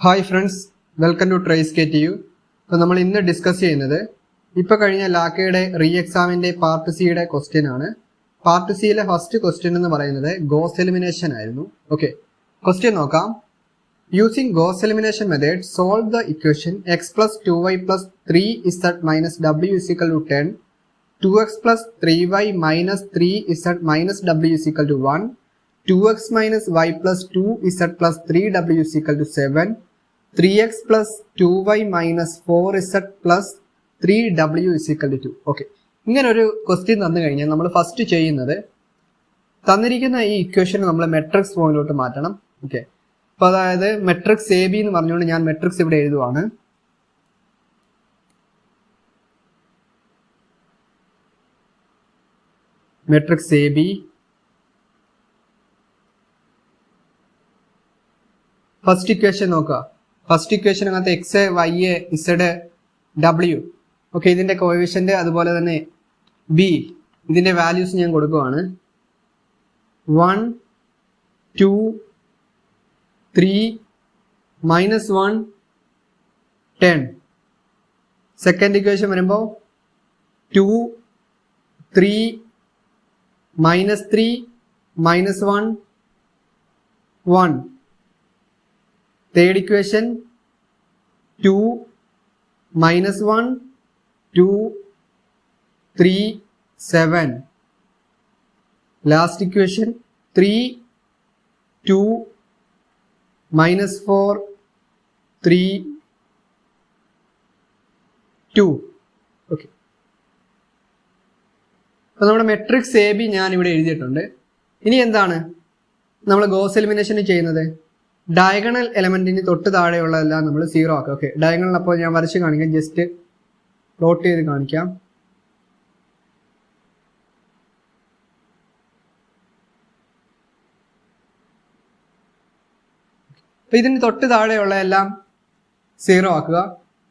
Hi friends, welcome to trace KTU. അപ്പോൾ നമ്മൾ ഇന്ന് ഡിസ്കസ് ചെയ്യുന്നത് ഇപ്പോൾ കഴിഞ്ഞ ലാക്കയുടെ റീ എക്സാമിൻ്റെ പാർട്ട് സിയുടെ ക്വസ്റ്റ്യൻ ആണ്. പാർട്ട് സിയിലെ ഫസ്റ്റ് ക്വസ്റ്റ്യൻ എന്ന് പറയുന്നത് ഗോസ് എലിമിനേഷൻ ആയിരുന്നു. ഓക്കെ, ക്വസ്റ്റ്യൻ നോക്കാം. Using Gauss elimination method solve the equation x plus 2y plus 3z minus w is equal to 10, 2x plus 3y minus 3z minus w is equal to 1, 2x minus y plus 2z plus 3w is equal to 7, 3x plus 2y minus 4z plus 3w is equal to 2. Okay, ഇങ്ങനെ ഒരു question തന്നു കഴിഞ്ഞാൽ നമ്മൾ first ചെയ്യുന്നത് തന്നിരിക്കുന്ന ഈ equation നമ്മൾ matrix ഫോമിലോട്ട് മാറ്റണം. ഓക്കെ, അപ്പോൾ അതായത് മെട്രിക്സ് എ ബി എന്ന് പറഞ്ഞുകൊണ്ട് ഞാൻ മെട്രിക്സ് ഇവിടെ എഴുതുവാണ്. Matrix A B. First equation നോക്കുക. ഫസ്റ്റ് ഇക്വേഷനകത്ത് X, Y, Z, W, okay, ഇതിന്റെ കോഎഫിഷ്യന്റ് അതുപോലെ തന്നെ ബി, ഇതിന്റെ വാല്യൂസ് ഞാൻ കൊടുക്കുവാണ്. 1, 2, 3, -1, 10. സെക്കൻഡ് ഇക്വേഷൻ വരുമ്പോൾ 2, 3, -3, -1, 1. Third equation 2, -1, 2, 3, 7. Last equation 3, 2, -4, 3, 2. Okay, അപ്പോൾ നമ്മുടെ മെട്രിക്സ് എ ബി ഞാൻ ഇവിടെ എഴുതിയിട്ടുണ്ട്. ഇനി എന്താണ് നമ്മൾ ഗോസ് എലിമിനേഷൻ ചെയ്യുന്നത്? ഡയഗണൽ എലമെന്റിന് തൊട്ട് താഴെയുള്ളതെല്ലാം നമ്മൾ 0 ആക്കുക. ഓക്കെ, ഡയഗണൽ അപ്പോൾ ഞാൻ വരച്ച് കാണിക്കാം, ജസ്റ്റ് പ്ലോട്ട് ചെയ്ത് കാണിക്കാം. അപ്പോൾ ഇതിന് തൊട്ട് താഴെയുള്ള എല്ലാം 0 ആക്കുക.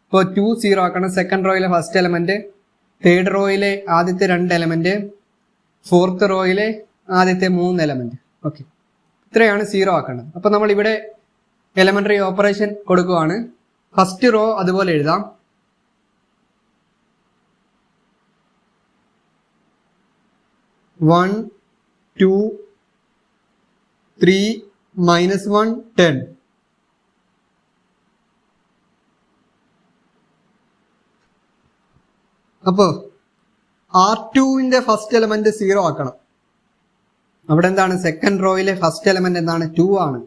ഇപ്പോൾ 2 0 ആക്കണം. സെക്കൻഡ് റോയിലെ ഫസ്റ്റ് എലമെന്റ്, തേർഡ് റോയിലെ ആദ്യത്തെ 2 എലമെന്റ്, ഫോർത്ത് റോയിലെ ആദ്യത്തെ 3 എലമെന്റ്. ഓക്കെ, ഇത്രയാണ് 0 ആക്കേണ്ടത്. അപ്പോൾ നമ്മൾ ഇവിടെ എലമെന്ററി ഓപ്പറേഷൻ കൊടുക്കുവാണ്. ഫസ്റ്റ് റോ അതുപോലെ എഴുതാം. -1, 2, 3, -1, 10. അപ്പോൾ R2ന്റെ ഫസ്റ്റ് എലമെന്റ് 0 ആക്കണം. അവിടെ എന്താണ്? സെക്കൻഡ് റോയിലെ ഫസ്റ്റ് എലമെന്റ് എന്താണ്? 2 ആണ്.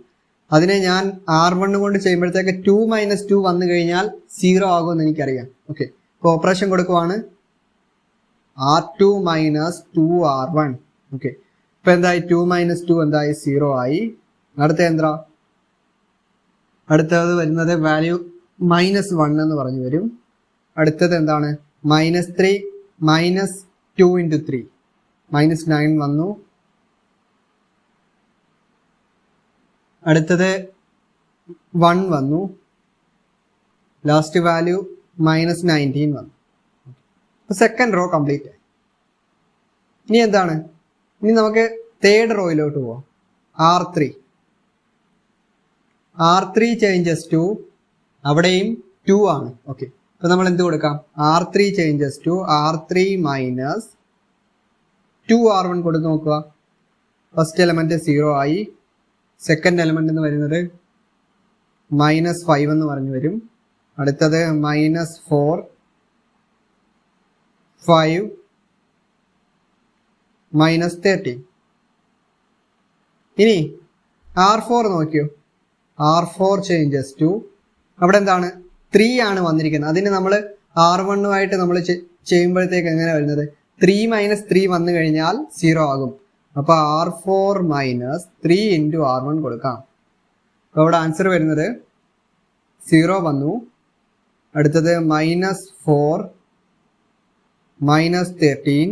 അതിനെ ഞാൻ R1 കൊണ്ട് ചെയ്യുമ്പോഴത്തേക്ക് 2 - 2 വന്നു കഴിഞ്ഞാൽ 0 ആകുമെന്ന് എനിക്കറിയാം. ഓക്കെ, ഇപ്പോൾ ഓപ്പറേഷൻ കൊടുക്കുവാണ്. R2 - 2R1. ഓക്കെ, ഇപ്പൊ എന്തായി? 2 - 2 എന്തായി? 0 ആയി. അടുത്തത് വരുന്നത് വാല്യൂ -1 എന്ന് പറഞ്ഞു വരും. അടുത്തത് എന്താണ്? -3 -2 × 3 -9 വന്നു. അടുത്തത് 1 വന്നു. ലാസ്റ്റ് വാല്യൂ -19 വന്നു. സെക്കൻഡ് റോ കംപ്ലീറ്റ് ആയി. ഇനി എന്താണ്? ഇനി നമുക്ക് തേർഡ് റോയിലോട്ട് പോവാം. R3 changes 2. അവിടെയും 2 ആണ്. ഓക്കെ, അപ്പൊ നമ്മൾ എന്ത് കൊടുക്കാം? R3 ചേഞ്ചസ് 2, R3 - 2R1 കൊടുത്ത് നോക്കുക. ഫസ്റ്റ് എലമെന്റ് 0 ആയി. സെക്കൻഡ് എലമെന്റ് എന്ന് വരുന്നത് -5 എന്ന് പറഞ്ഞു വരും. അടുത്തത് -4, 5, -13. ഇനി R4 നോക്കിയോ. R4 changes 2. അവിടെ എന്താണ്? 3 ആണ് വന്നിരിക്കുന്നത്. അതിന് നമ്മൾ R1 നമ്മൾ ചെയ്യുമ്പോഴത്തേക്ക് എങ്ങനെ വരുന്നത്? 3 - 3 വന്നു കഴിഞ്ഞാൽ 0 ആകും. അപ്പൊ R4 - 3 × R1 കൊടുക്കാം. അപ്പോൾ അവിടെ ആൻസർ വരുന്നത് 0 വന്നു. അടുത്തത് -4, -13,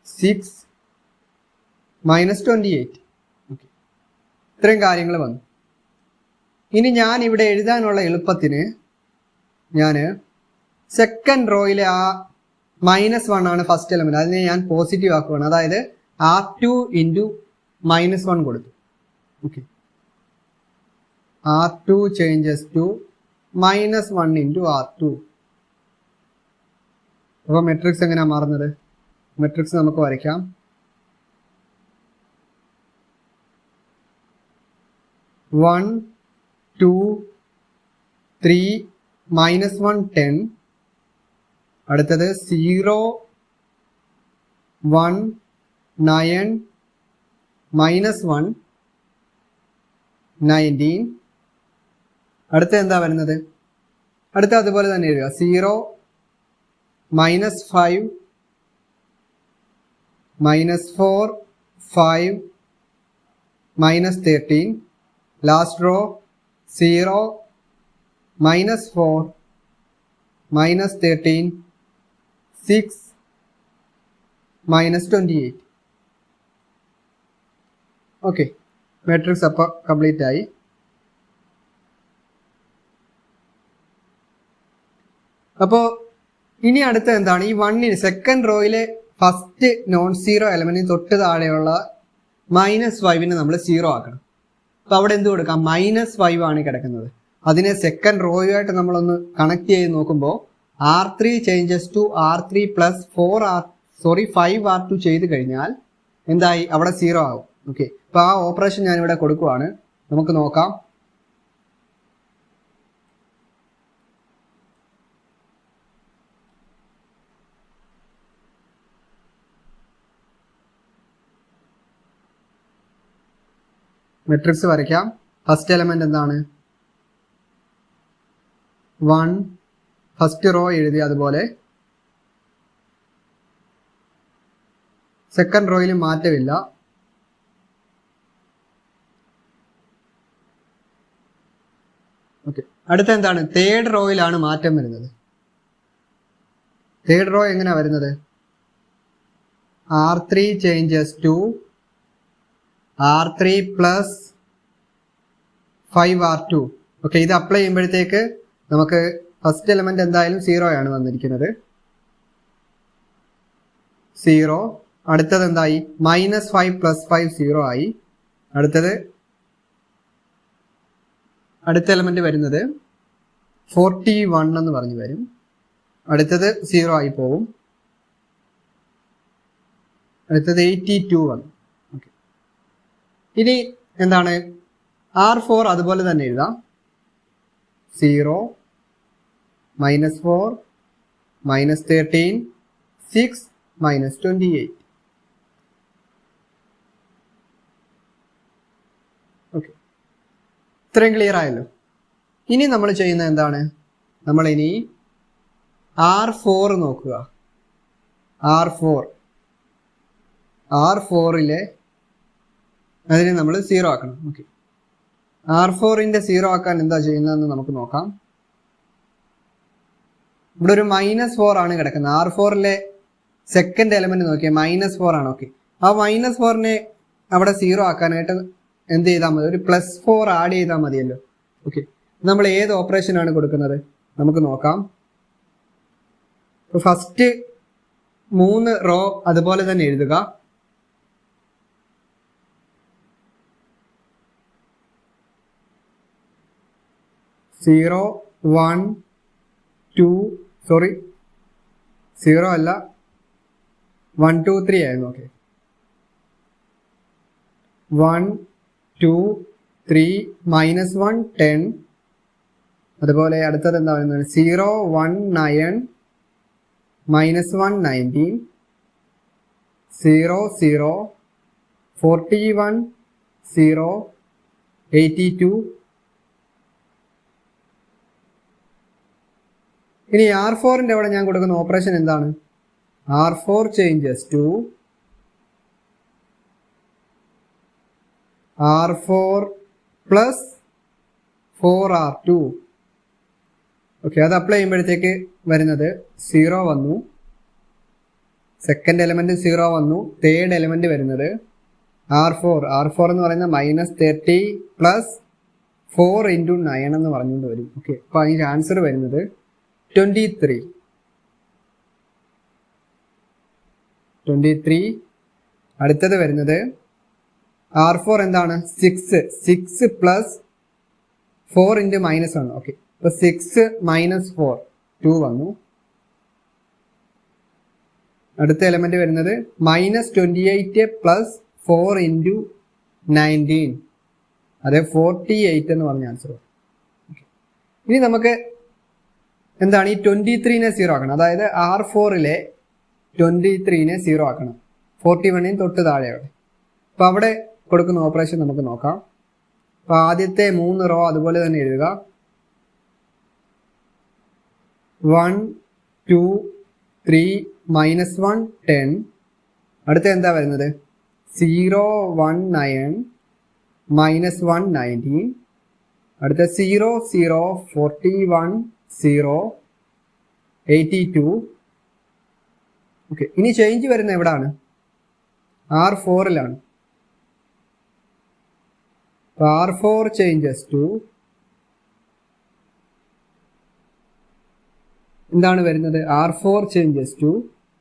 6, -28. ഓക്കെ, ഇത്രയും കാര്യങ്ങൾ വന്നു. ഇനി ഞാൻ ഇവിടെ എഴുതാനുള്ള എളുപ്പത്തിന് ഞാൻ സെക്കൻഡ് റോയിലെ ആ -1 ആണ് ഫസ്റ്റ് എലമെന്റ്, അതിനെ ഞാൻ പോസിറ്റീവ് ആക്കുകയാണ്. അതായത് R2 × -1 കൊടുത്തു. Okay, R2 changes to -1 into R2. അപ്പോൾ മെട്രിക്സ് എങ്ങനെയാണ് മാറുന്നത്? മെട്രിക്സ് നമുക്ക് വരയ്ക്കാം. 1 2 3 -1 10. അടുത്തത് 0 1 9 -1 19. അടുത്ത എന്താ വരുന്നത്? അടുത്ത അതുപോലെ തന്നെ എഴുതുക. 0 -5 -4 5 -13. Last row 0 -4 -13 6 -28. ഓക്കെ, മാട്രിക്സ് അപ്പോൾ കംപ്ലീറ്റ് ആയി. അപ്പോൾ ഇനി അടുത്ത എന്താണ്? ഈ 1 സെക്കൻഡ് റോയിലെ ഫസ്റ്റ് നോൺ സീറോ എലമെന്റിന് തൊട്ട് താഴെയുള്ള -5 നമ്മൾ 0 ആക്കണം. അപ്പോൾ അവിടെ എന്ത് കൊടുക്കാം? -5 ആണ് കിടക്കുന്നത്. അതിനെ സെക്കൻഡ് റോയുമായിട്ട് നമ്മളൊന്ന് കണക്ട് ചെയ്ത് നോക്കുമ്പോൾ R3 changes to R3 plus 5R2 ചെയ്ത് കഴിഞ്ഞാൽ എന്തായി? അവിടെ 0 ആവും. ഓക്കെ, അപ്പോൾ ആ ഓപ്പറേഷൻ ഞാനിവിടെ കൊടുക്കുവാണ്. നമുക്ക് നോക്കാം. മെട്രിക്സ് വരയ്ക്കാം. ഫസ്റ്റ് എലമെന്റ് എന്താണ്? 1. ഫസ്റ്റ് റോ എഴുതി. അതുപോലെ സെക്കൻഡ് റോയിൽ മാറ്റമില്ല. ഓക്കെ, അടുത്ത എന്താണ്? തേർഡ് റോയിലാണ് മാറ്റം വരുന്നത്. തേർഡ് റോ എങ്ങനെയാ വരുന്നത്? R3 changes to R3 plus 5R2. Okay, ഇത് അപ്ലൈ ചെയ്യുമ്പോഴത്തേക്ക് നമുക്ക് ഫസ്റ്റ് എലമെന്റ് എന്തായാലും 0 ആണ് വന്നിരിക്കുന്നത്. 0. അടുത്തത് എന്തായി? -5 പ്ലസ് 5 0 ആയി. അടുത്ത എലമെന്റ് വരുന്നത് 41 എന്ന് പറഞ്ഞു വരും. അടുത്തത് 0 ആയി പോവും. അടുത്തത് 82 വന്നു. ഓക്കെ, ഇനി എന്താണ്? R4 അതുപോലെ തന്നെ എഴുതാം. 0 -4 -13 6 -28. ഓക്കെ, ഇത്രയും ക്ലിയർ ആയല്ലോ. ഇനി നമ്മൾ ചെയ്യുന്നത് എന്താണ്? നമ്മൾ ഇനി R4 നോക്കുക. R4ലെ അതിനെ നമ്മൾ 0 ആക്കണം. ഓക്കെ, R4ന്റെ 0 ആക്കാൻ എന്താ ചെയ്യുന്നതെന്ന് നമുക്ക് നോക്കാം. ഇവിടെ ഒരു -4 ആണ് കിടക്കുന്നത്. R4ലെ സെക്കൻഡ് എലമെന്റ് നോക്കിയാൽ -4 ആണ്. ഓക്കെ, ആ -4നെ അവിടെ 0 ആക്കാനായിട്ട് എന്ത് ചെയ്താൽ മതി? ഒരു +4 ആഡ് ചെയ്താൽ മതിയല്ലോ. ഓക്കെ, നമ്മൾ ഏത് ഓപ്പറേഷൻ ആണ് കൊടുക്കുന്നത്? നമുക്ക് നോക്കാം. ഫസ്റ്റ് 3 റോ അതുപോലെ തന്നെ എഴുതുക. സീറോ 1 2 സോറി 0 അല്ല 1 2 3 ആയിരുന്നു. ഓക്കെ, 1 2 3 -1 10. അതുപോലെ അടുത്തത് എന്താ പറയുന്നത്? 0 1 9 -1 19 0 0 41 0 82. ഇനി R4ന്റെ അവിടെ ഞാൻ കൊടുക്കുന്ന ഓപ്പറേഷൻ എന്താണ്? R4 changes to R4 plus 4R2. Okay, അത് അപ്ലൈ ചെയ്യുമ്പോഴത്തേക്ക് വരുന്നത് 0 വന്നു. സെക്കൻഡ് എലമെന്റ് 0 വന്നു. തേർഡ് എലമെന്റ് വരുന്നത് R4 എന്ന് പറയുന്നത് -30 പ്ലസ് 4 × 9 എന്ന് പറഞ്ഞുകൊണ്ട് വരും. ഓക്കെ, അപ്പോൾ അതിൻ്റെ ആൻസർ വരുന്നത് 23. അടുത്തത് വരുന്നത് R4 എന്താണ്? 6 പ്ലസ് 4 ഇൻറ്റു -1. ഓക്കെ, അപ്പോൾ 6 - 4 2 വന്നു. അടുത്ത എലമെന്റ് വരുന്നത് -28 പ്ലസ് 4 ഇൻറ്റു 19, അതെ 48 എന്ന് പറഞ്ഞ ആൻസർ. ഇനി നമുക്ക് എന്താണ് ഈ 23നെ 0 ആക്കണം. അതായത് R4-ലെ 23നെ 0 ആക്കണം. 41-ന് തൊട്ട് താഴെയാണ്. അപ്പോൾ അവിടെ കൊടുക്കുന്ന ഓപ്പറേഷൻ നമുക്ക് നോക്കാം. അപ്പോൾ ആദ്യത്തെ 3 റോ അതുപോലെ തന്നെ എഴുതുക. 1 2 3 -1 10. അടുത്ത എന്താ വരുന്നത്? 0 1 9 -1 19. അടുത്ത 0 0 41 0 82. ഓക്കെ, ഇനി ചേഞ്ച് വരുന്നത് എവിടാണ്? R4-ലാണ്. R4 ചേഞ്ചസ് ടു എന്താണ് വരുന്നത്? R4 ചേഞ്ചസ് ടു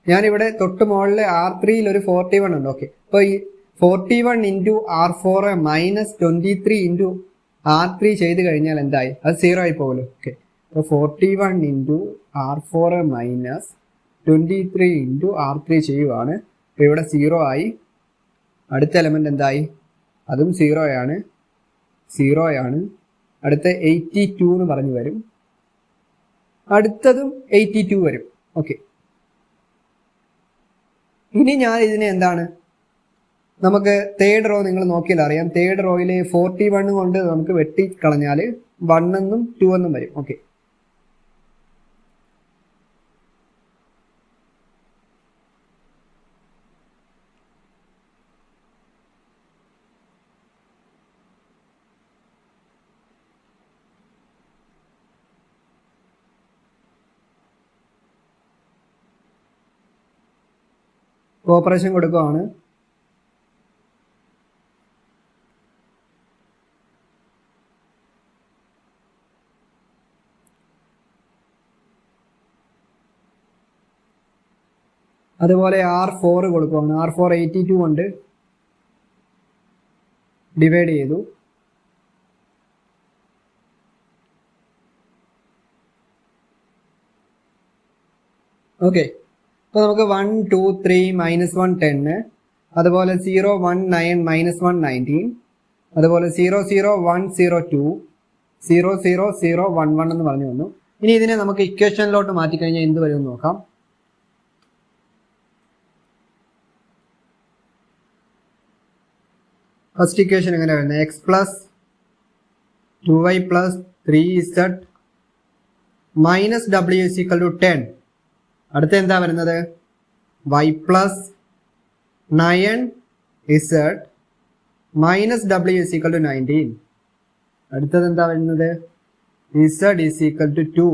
ഞാനിവിടെ തൊട്ട് മുകളിൽ R3-ൽ ഒരു 41 ഉണ്ട്. ഓക്കെ, അപ്പോൾ ഈ 41 ഇൻറ്റു R4 -23 ഇൻറ്റു R3 ചെയ്ത് കഴിഞ്ഞാൽ എന്തായി? അത് 0 ആയി പോകുമല്ലോ. ഓക്കെ, അപ്പോൾ 41 ഇൻറ്റു R4 -23 ഇൻറ്റു R3 ചെയ്യുവാണ്. അപ്പോൾ ഇവിടെ 0 ആയി. അടുത്ത എലമെന്റ് എന്തായി? അതും 0 ആണ്. അടുത്ത 82 എന്ന് പറഞ്ഞു വരും. അടുത്തതും 82 വരും. ഓക്കെ, ഇനി ഞാൻ ഇതിനെ എന്താണ്, നമുക്ക് തേർഡ് റോ നിങ്ങൾ നോക്കിയാൽ അറിയാം. തേർഡ് റോയിൽ 41 കൊണ്ട് നമുക്ക് വെട്ടി കളഞ്ഞാൽ 1 എന്നും 2 എന്നും വരും. ഓക്കെ, ഓപ്പറേഷൻ കൊടുക്കുകയാണ്. അതുപോലെ R4 കൊടുക്കുകയാണ്. R4 82 കൊണ്ട് ഡിവൈഡ് ചെയ്തു. ഓക്കെ, അപ്പോൾ നമുക്ക് 1 2 3 -1 10, അതുപോലെ 0 1 9 -1 19, അതുപോലെ 0 0 1 0 2 0 0 0 1 1 എന്ന് പറഞ്ഞു വന്നു. ഇനി ഇതിനെ നമുക്ക് ഇക്വേഷനിലോട്ട് മാറ്റിക്കഴിഞ്ഞാൽ എന്ത് വരും നോക്കാം. ഫസ്റ്റ് ഇക്വേഷൻ എങ്ങനെ വരുന്നത്? x plus 2y plus 3z minus w is equal to 10. അടുത്ത എന്താ വരുന്നത്? y plus 9z minus w is equal to 19. അടുത്തത് എന്താ വരുന്നത്? z is equal to 2,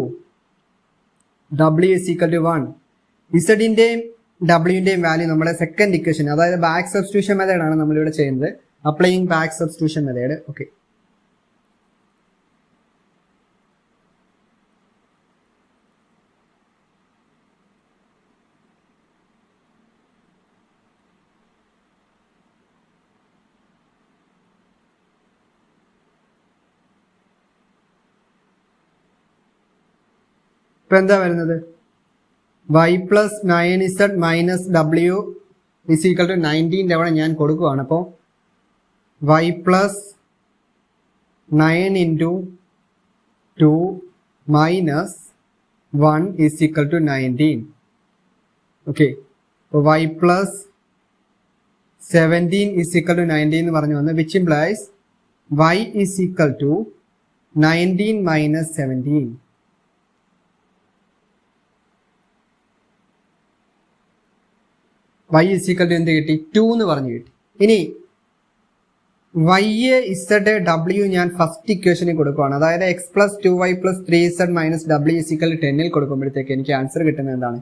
w is equal to 1. z-ന്റെയും w-ന്റെയും വാല്യൂ നമ്മുടെ സെക്കൻഡ് ഇക്വേഷൻ, അതായത് ബാക്ക് സബ്സ്റ്റിറ്റ്യൂഷൻ മെത്തേഡ് ആണ് നമ്മളിവിടെ ചെയ്യുന്നത്. Applying back substitution method. Okay, ഇപ്പൊ എന്താ വരുന്നത്? y plus 9z minus w is equal to 19 അവിടെ ഞാൻ കൊടുക്കുകയാണ്. അപ്പോൾ y plus 9 into 2 minus 1 is equal to 19. Okay, അപ്പോൾ y plus 17 is equal to 19 എന്ന് പറഞ്ഞു വന്നു, which implies y is equal to 19 minus 17. y is equal to എന്ത് കിട്ടി? 2 എന്ന് പറഞ്ഞു കിട്ടി. ഇനി y z w ഞാൻ ഫസ്റ്റ് ഇക്വേഷനിൽ കൊടുക്കുകയാണ്. അതായത് x plus 2y plus 3z minus w is equal to 10 കൊടുക്കുമ്പോഴത്തേക്ക് എനിക്ക് ആൻസർ കിട്ടുന്നത് എന്താണ്?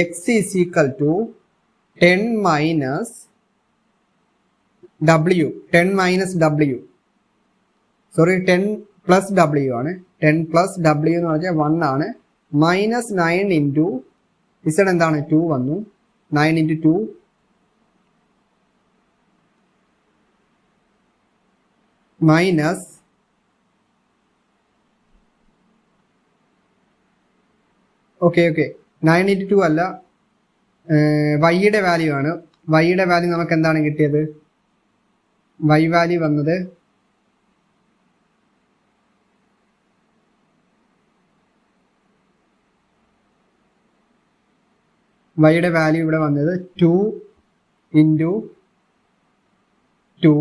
x is equal to 10 minus w, 10 minus w, sorry 10 plus w ആണ്. 10 പ്ലസ് w എന്ന് പറഞ്ഞാൽ 1 ആണ്. മൈനസ് 9 ഇൻറ്റു z എന്താണ്? 2 വന്നു. 9 ഇൻറ്റു 2 മൈനസ് ഓക്കെ 9 into 2 അല്ല, വൈയുടെ വാല്യൂ ആണ്. വൈയുടെ വാല്യൂ നമുക്ക് എന്താണ് കിട്ടിയത്? വൈ വാല്യൂ വന്നത് വൈയുടെ വാല്യൂ ഇവിടെ വന്നത് 2 into 2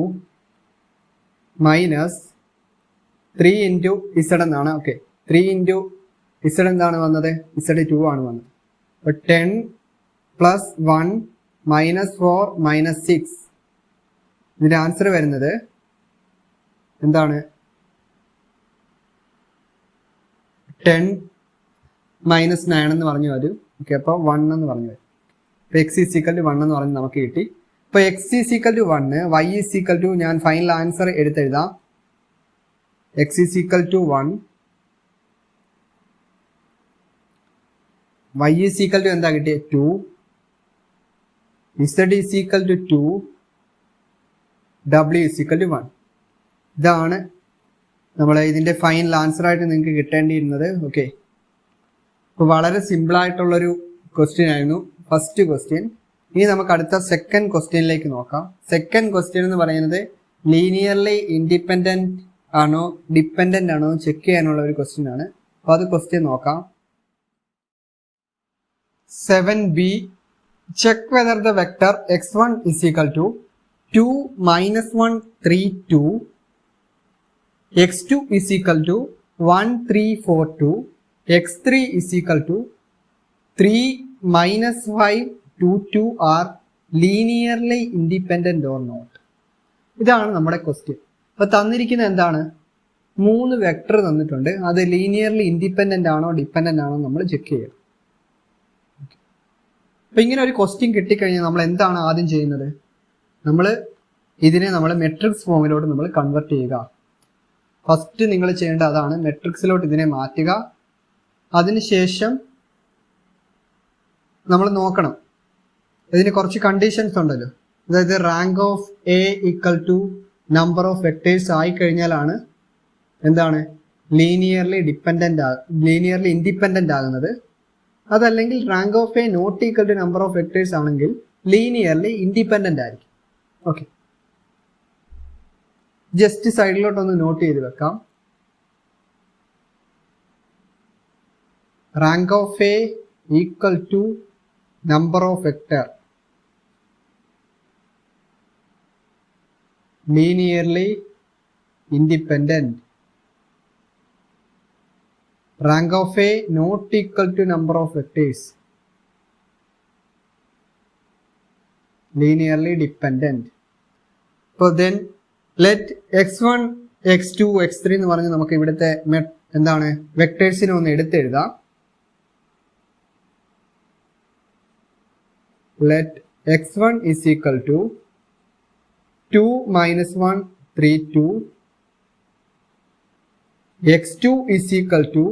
മൈനസ് 3 into z എന്നാണ്. ഓക്കെ 3 into z എന്താണ് വന്നത്? z 2 ആണ് വന്നത്. അപ്പോൾ 10 plus 1 minus 4 minus 6. ഇതിന്റെ ആൻസർ വരുന്നത് എന്താണ്? 10 minus 9 എന്ന് പറഞ്ഞു വരും. ഓക്കെ, അപ്പോൾ 1 എന്ന് പറഞ്ഞു വരും. അപ്പോൾ x is equal to 1 എന്ന് പറഞ്ഞ് നമുക്ക് കിട്ടി. അപ്പോൾ x is equal to 1, y is equal to, ഞാൻ ഫൈനൽ ആൻസർ എടുത്തെഴുതാം. x is equal to 1, y is equal to എന്താ കിട്ടിയത്? 2, z is equal to 2, w is equal to 1. ഇതാണ് നമ്മൾ ഇതിന്റെ ഫൈനൽ ആൻസർ ആയിട്ട് നിങ്ങൾക്ക് കിട്ടേണ്ടിയിരുന്നത്. ഓക്കെ, അപ്പോൾ വളരെ സിമ്പിൾ ആയിട്ടുള്ളൊരു ക്വസ്റ്റ്യൻ ആയിരുന്നു ഫസ്റ്റ് ക്വസ്റ്റ്യൻ. ഇനി നമുക്ക് അടുത്ത സെക്കൻഡ് ക്വസ്റ്റ്യനിലേക്ക് നോക്കാം. സെക്കൻഡ് ക്വസ്റ്റ്യൻ എന്ന് പറയുന്നത് ലീനിയർലി ഇൻഡിപെൻഡന്റ് ആണോ ഡിപ്പെൻഡന്റ് ആണോ ചെക്ക് ചെയ്യാനുള്ള ഒരു ക്വസ്റ്റ്യൻ ആണ്. അപ്പോൾ അത് ക്വസ്റ്റ്യൻ നോക്കാം. 7b, check whether the vector x1 is equal to 2 minus 1 3 2, x2 is equal to 1 3 4 2, x3 is equal to 3 minus 5 2 2 are linearly independent or not. ഇതാണ് നമ്മുടെ ക്വസ്റ്റ്യൻ. അപ്പോൾ തന്നിരിക്കുന്ന എന്താണ്? 3 വെക്ടർ തന്നിട്ടുണ്ട്. അത് ലീനിയർലി ഇൻഡിപെൻഡന്റ് ആണോ ഡിപ്പെൻഡന്റ് ആണോ നമ്മൾ ചെക്ക് ചെയ്യണം. അപ്പോൾ ഇങ്ങനെ ഒരു ക്വസ്റ്റ്യൻ കിട്ടിക്കഴിഞ്ഞാൽ നമ്മൾ എന്താണ് ആദ്യം ചെയ്യുന്നത്? ഇതിനെ നമ്മൾ മെട്രിക്സ് ഫോമിലോട്ട് നമ്മൾ കൺവെർട്ട് ചെയ്യുക. ഫസ്റ്റ് നിങ്ങൾ ചെയ്യേണ്ട അതാണ്. മെട്രിക്സിലോട്ട് ഇതിനെ മാറ്റുക. അതിനുശേഷം നമ്മൾ നോക്കണം, ഇതിന് കുറച്ച് കണ്ടീഷൻസ് ഉണ്ടല്ലോ. അതായത് rank of A equal to number of vectors ആയി കഴിഞ്ഞാലാണ് എന്താണ് ലീനിയർലി ഇൻഡിപെൻഡന്റ് ആകുന്നത്. അതല്ലെങ്കിൽ rank of A not equal to number of vectors ആണെങ്കിൽ ലീനിയർലി ഇൻഡിപെൻഡന്റ് ആയിരിക്കും. ഓക്കെ, ജസ്റ്റ് സൈഡിലോട്ടൊന്ന് നോട്ട് ചെയ്ത് വെക്കാം. Rank of A equal to number of vector linearly independent. Rank of A not equal to number of vectors linearly dependent. So then let x1 x2 x3 എന്ന് പറഞ്ഞ് നമുക്ക് ഇവിടുത്തെ എന്താണ് വെക്ടേഴ്സിനെ ഒന്ന് എടുത്തെഴുതാം. Let x1 is equal to 2 minus 1 3 2, x2 is equal to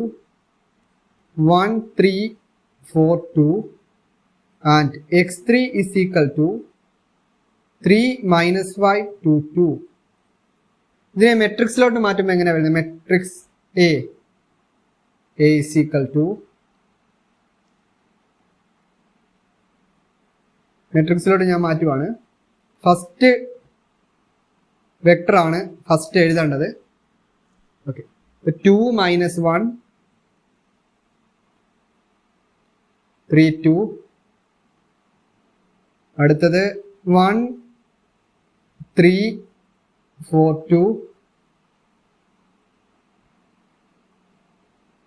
1 3 4 2, and x3 is equal to 3 minus 5 2 2. ഇതിനെ മെട്രിക്സിലോട്ട് മാറ്റുമ്പോൾ എങ്ങനെയാണ് വരുന്നത്? Matrix A is equal to മെട്രിക്സിലോട്ട് ഞാൻ മാറ്റുവാണ്. ഫസ്റ്റ് വെക്ടർ ആണ് ഫസ്റ്റ് എഴുതേണ്ടത്. ഓക്കെ, 2 minus 1 3 2, അടുത്തത് 1 3 4 2,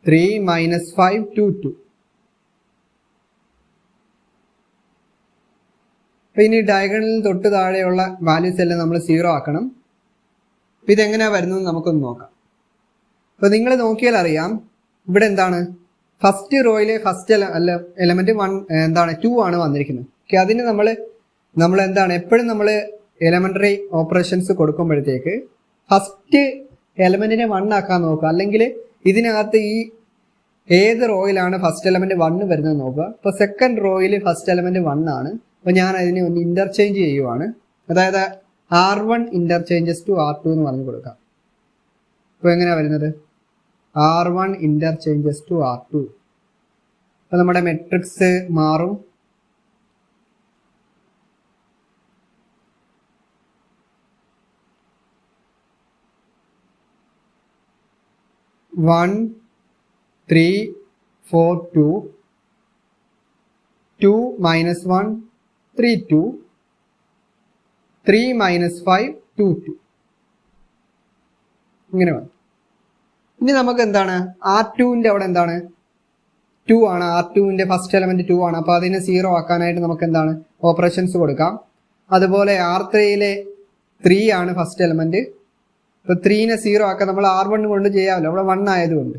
3 minus 5 2 2. അപ്പോൾ ഇനി ഡയഗണലിന് തൊട്ട് താഴെയുള്ള വാല്യൂസ് എല്ലാം നമ്മൾ 0 ആക്കണം. അപ്പോൾ ഇതെങ്ങനെയാണ് വരുന്നത് നമുക്കൊന്ന് നോക്കാം. അപ്പോൾ നിങ്ങൾ നോക്കിയാൽ അറിയാം, ഇവിടെ എന്താണ് ഫസ്റ്റ് റോയിലെ ഫസ്റ്റ് എലമെന്റ് 2 ആണ് വന്നിരിക്കുന്നത്. ഓക്കെ, അതിന് നമ്മൾ എന്താണ് എപ്പോഴും നമ്മൾ എലമെന്ററി ഓപ്പറേഷൻസ് കൊടുക്കുമ്പോഴത്തേക്ക് ഫസ്റ്റ് എലമെന്റിനെ 1 ആക്കാൻ നോക്കുക. അല്ലെങ്കിൽ ഇതിനകത്ത് ഈ ഏത് റോയിലാണ് ഫസ്റ്റ് എലമെന്റ് 1 വരുന്നത് നോക്കുക. അപ്പോൾ സെക്കൻഡ് റോയിൽ ഫസ്റ്റ് എലമെന്റ് 1 ആണ്. അപ്പോൾ ഞാൻ അതിനെ ഒന്ന് ഇന്റർചേഞ്ച് ചെയ്യുവാണ്. അതായത് R1 ഇന്റർചേഞ്ചസ് ടു R2 എന്ന് പറഞ്ഞു കൊടുക്കാം. അപ്പോൾ എങ്ങനെയാണ് വരുന്നത്? R1 interchanges to R2. അപ്പോൾ നമ്മുടെ മെട്രിക്സ് മാറും. വൺ 3 4 2 2 minus 1 3 2 3 minus 5 2 2 ഇങ്ങനെ വന്നു. ഇനി നമുക്ക് എന്താണ് R2ന്റെ അവിടെ എന്താണ് 2 ആണ്. R2ന്റെ ഫസ്റ്റ് എലമെന്റ് 2 ആണ്. അപ്പോൾ അതിനെ 0 ആക്കാനായിട്ട് നമുക്ക് എന്താണ് ഓപ്പറേഷൻസ് കൊടുക്കാം. അതുപോലെ R3യിലെ 3 ആണ് ഫസ്റ്റ് എലമെന്റ്. അപ്പോൾ 3നെ 0 ആക്കാൻ നമ്മൾ R1 കൊണ്ട് ചെയ്യാമല്ലോ, അവിടെ 1 ആയതുകൊണ്ട്.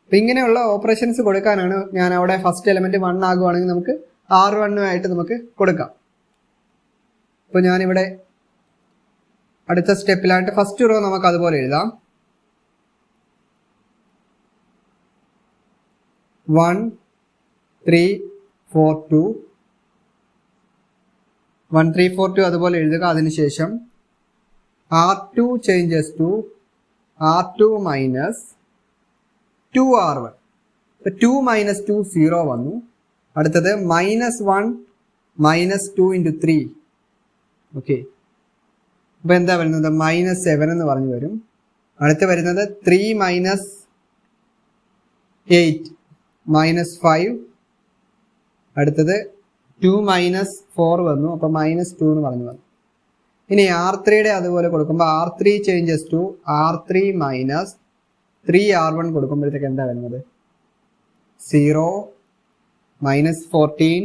അപ്പം ഇങ്ങനെയുള്ള ഓപ്പറേഷൻസ് കൊടുക്കാനാണ് ഞാൻ അവിടെ ഫസ്റ്റ് എലമെന്റ് 1 ആകുവാണെങ്കിൽ നമുക്ക് R1 നമുക്ക് കൊടുക്കാം. അപ്പോൾ ഞാനിവിടെ അടുത്ത സ്റ്റെപ്പിലായിട്ട് ഫസ്റ്റ് റോ നമുക്ക് അതുപോലെ എഴുതാം. 1 3 4 2 1 3 4 2 അതുപോലെ എഴുതുക. അതിനുശേഷം R2 changes to R2 minus 2R1. അപ്പോൾ 2 മൈനസ് 2 0 വന്നു. അടുത്തത് -1 -2 × 3. ഓക്കെ, അപ്പോൾ എന്താ വരുന്നത് -7 എന്ന് പറഞ്ഞു വരും. അടുത്ത് വരുന്നത് 3 മൈനസ് 8 -5. അടുത്തത് 2 മൈനസ് 4 വന്നു, അപ്പോൾ -2 എന്ന് പറഞ്ഞു വന്നു. ഇനി R3യുടെ അതുപോലെ കൊടുക്കുമ്പോൾ R3 changes to R3 minus 3R1 കൊടുക്കുമ്പോഴത്തേക്ക് എന്താ വരുന്നത് 0 -14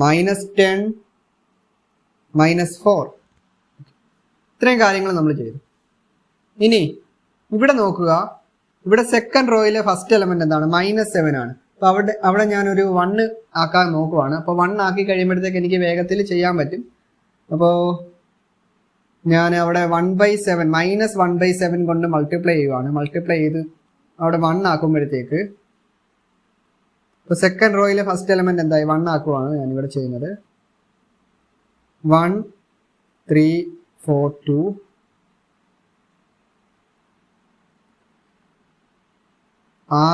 -10 -4. ഇത്രയും കാര്യങ്ങൾ നമ്മൾ ചെയ്തു. ഇനി ഇവിടെ നോക്കുക, ഇവിടെ സെക്കൻഡ് റോയിലെ ഫസ്റ്റ് എലമെന്റ് എന്താണ് -7 ആണ്. അപ്പോൾ അവിടെ ഞാനൊരു 1 ആക്കാൻ നോക്കുവാണ്. അപ്പോൾ 1 ആക്കി കഴിയുമ്പോഴത്തേക്ക് എനിക്ക് വേഗത്തിൽ ചെയ്യാൻ പറ്റും. അപ്പോൾ ഞാൻ അവിടെ 1/7 -1/7 കൊണ്ട് മൾട്ടിപ്ലൈ ചെയ്യുവാണ്. മൾട്ടിപ്ലൈ ചെയ്ത് അവിടെ 1 ആക്കുമ്പോഴത്തേക്ക് ഇപ്പോൾ സെക്കൻഡ് റോയിലെ ഫസ്റ്റ് എലമെന്റ് എന്തായി 1 ആക്കുവാണ് ഞാനിവിടെ ചെയ്യുന്നത്. 1 3 4 2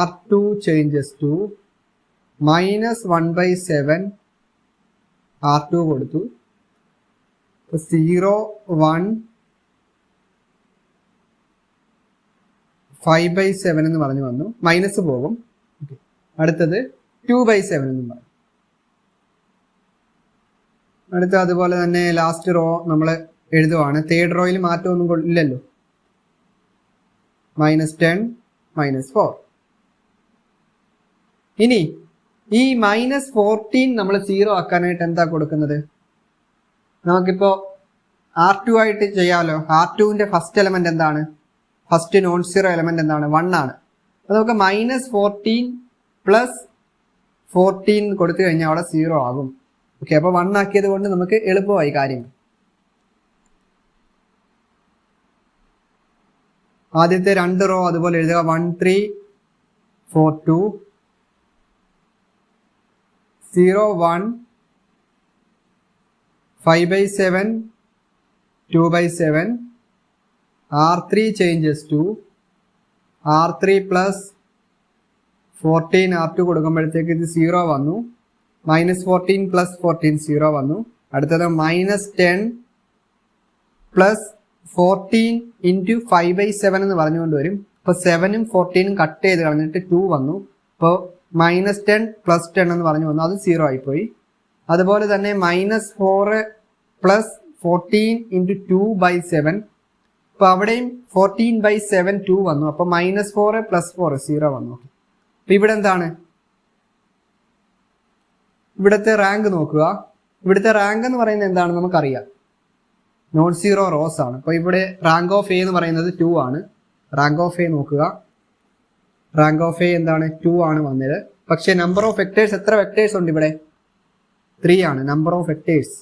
R2 ചേഞ്ചസ് ടു -1/7 R2 കൊടുത്തു. 0 1 5/7 എന്ന് പറഞ്ഞു വന്നു. മൈനസ് പോകും. അടുത്തത് 2/7 എന്നും പറയും. അടുത്ത അതുപോലെ തന്നെ ലാസ്റ്റ് റോ നമ്മൾ എഴുതുവാണ്. തേർഡ് റോയിൽ മാറ്റമൊന്നും ഇല്ലല്ലോ. -10 -4. ഇനി ഈ -14 നമ്മൾ 0 ആക്കാനായിട്ട് എന്താ കൊടുക്കുന്നത്? നമുക്കിപ്പോൾ R2 ആയിട്ട് ചെയ്യാമല്ലോ. R2ന്റെ ഫസ്റ്റ് എലമെന്റ് എന്താണ്? ഫസ്റ്റ് നോൺ സീറോ എലമെന്റ് എന്താണ്? 1 ആണ്. അപ്പോൾ നമുക്ക് -14 + 14 കൊടുത്തു കഴിഞ്ഞാൽ അവിടെ 0 ആകും. ഓക്കെ, അപ്പോൾ 1 ആക്കിയത് കൊണ്ട് നമുക്ക് എളുപ്പമായി കാര്യങ്ങൾ. ആദ്യത്തെ 2 റോ അതുപോലെ എഴുതുക. 1 3 4 2 0 1 5/7 2/7 R3 changes to R3 + 14 R2 കൊടുക്കുമ്പോഴത്തേക്ക് ഇത് 0 വന്നു. -14 + 14 0 വന്നു. അടുത്തത് -10 + 14 × 5/7 എന്ന് പറഞ്ഞുകൊണ്ട് വരും. അപ്പോൾ 7ഉം 14ഉം കട്ട് ചെയ്ത് കളഞ്ഞിട്ട് 2 വന്നു. അപ്പോൾ -10 + 10 എന്ന് പറഞ്ഞു വന്നു. അത് 0 ആയിപ്പോയി. അതുപോലെ തന്നെ -4 + 14 × 2/7. അപ്പോൾ അവിടെയും 14/7 2 വന്നു. അപ്പോൾ -4 + 4 0 വന്നു. അപ്പോൾ ഇവിടെ എന്താണ്? ഇവിടുത്തെ റാങ്ക് നോക്കുക. ഇവിടുത്തെ റാങ്ക് എന്ന് പറയുന്നത് എന്താണ് നമുക്കറിയാം. നോൺ സീറോ റോസ് ആണ്. അപ്പോൾ ഇവിടെ റാങ്ക് ഓഫ് എ എന്ന് പറയുന്നത് 2 ആണ്. റാങ്ക് ഓഫ് എ നോക്കുക. റാങ്ക് ഓഫ് എ എന്താണ്? 2 ആണ് വന്നത്. പക്ഷേ നമ്പർ ഓഫ് വെക്ടേഴ്സ് എത്ര വെക്ടേഴ്സ് ഉണ്ട് ഇവിടെ? 3 ആണ് നമ്പർ ഓഫ് വെക്ടേഴ്സ്.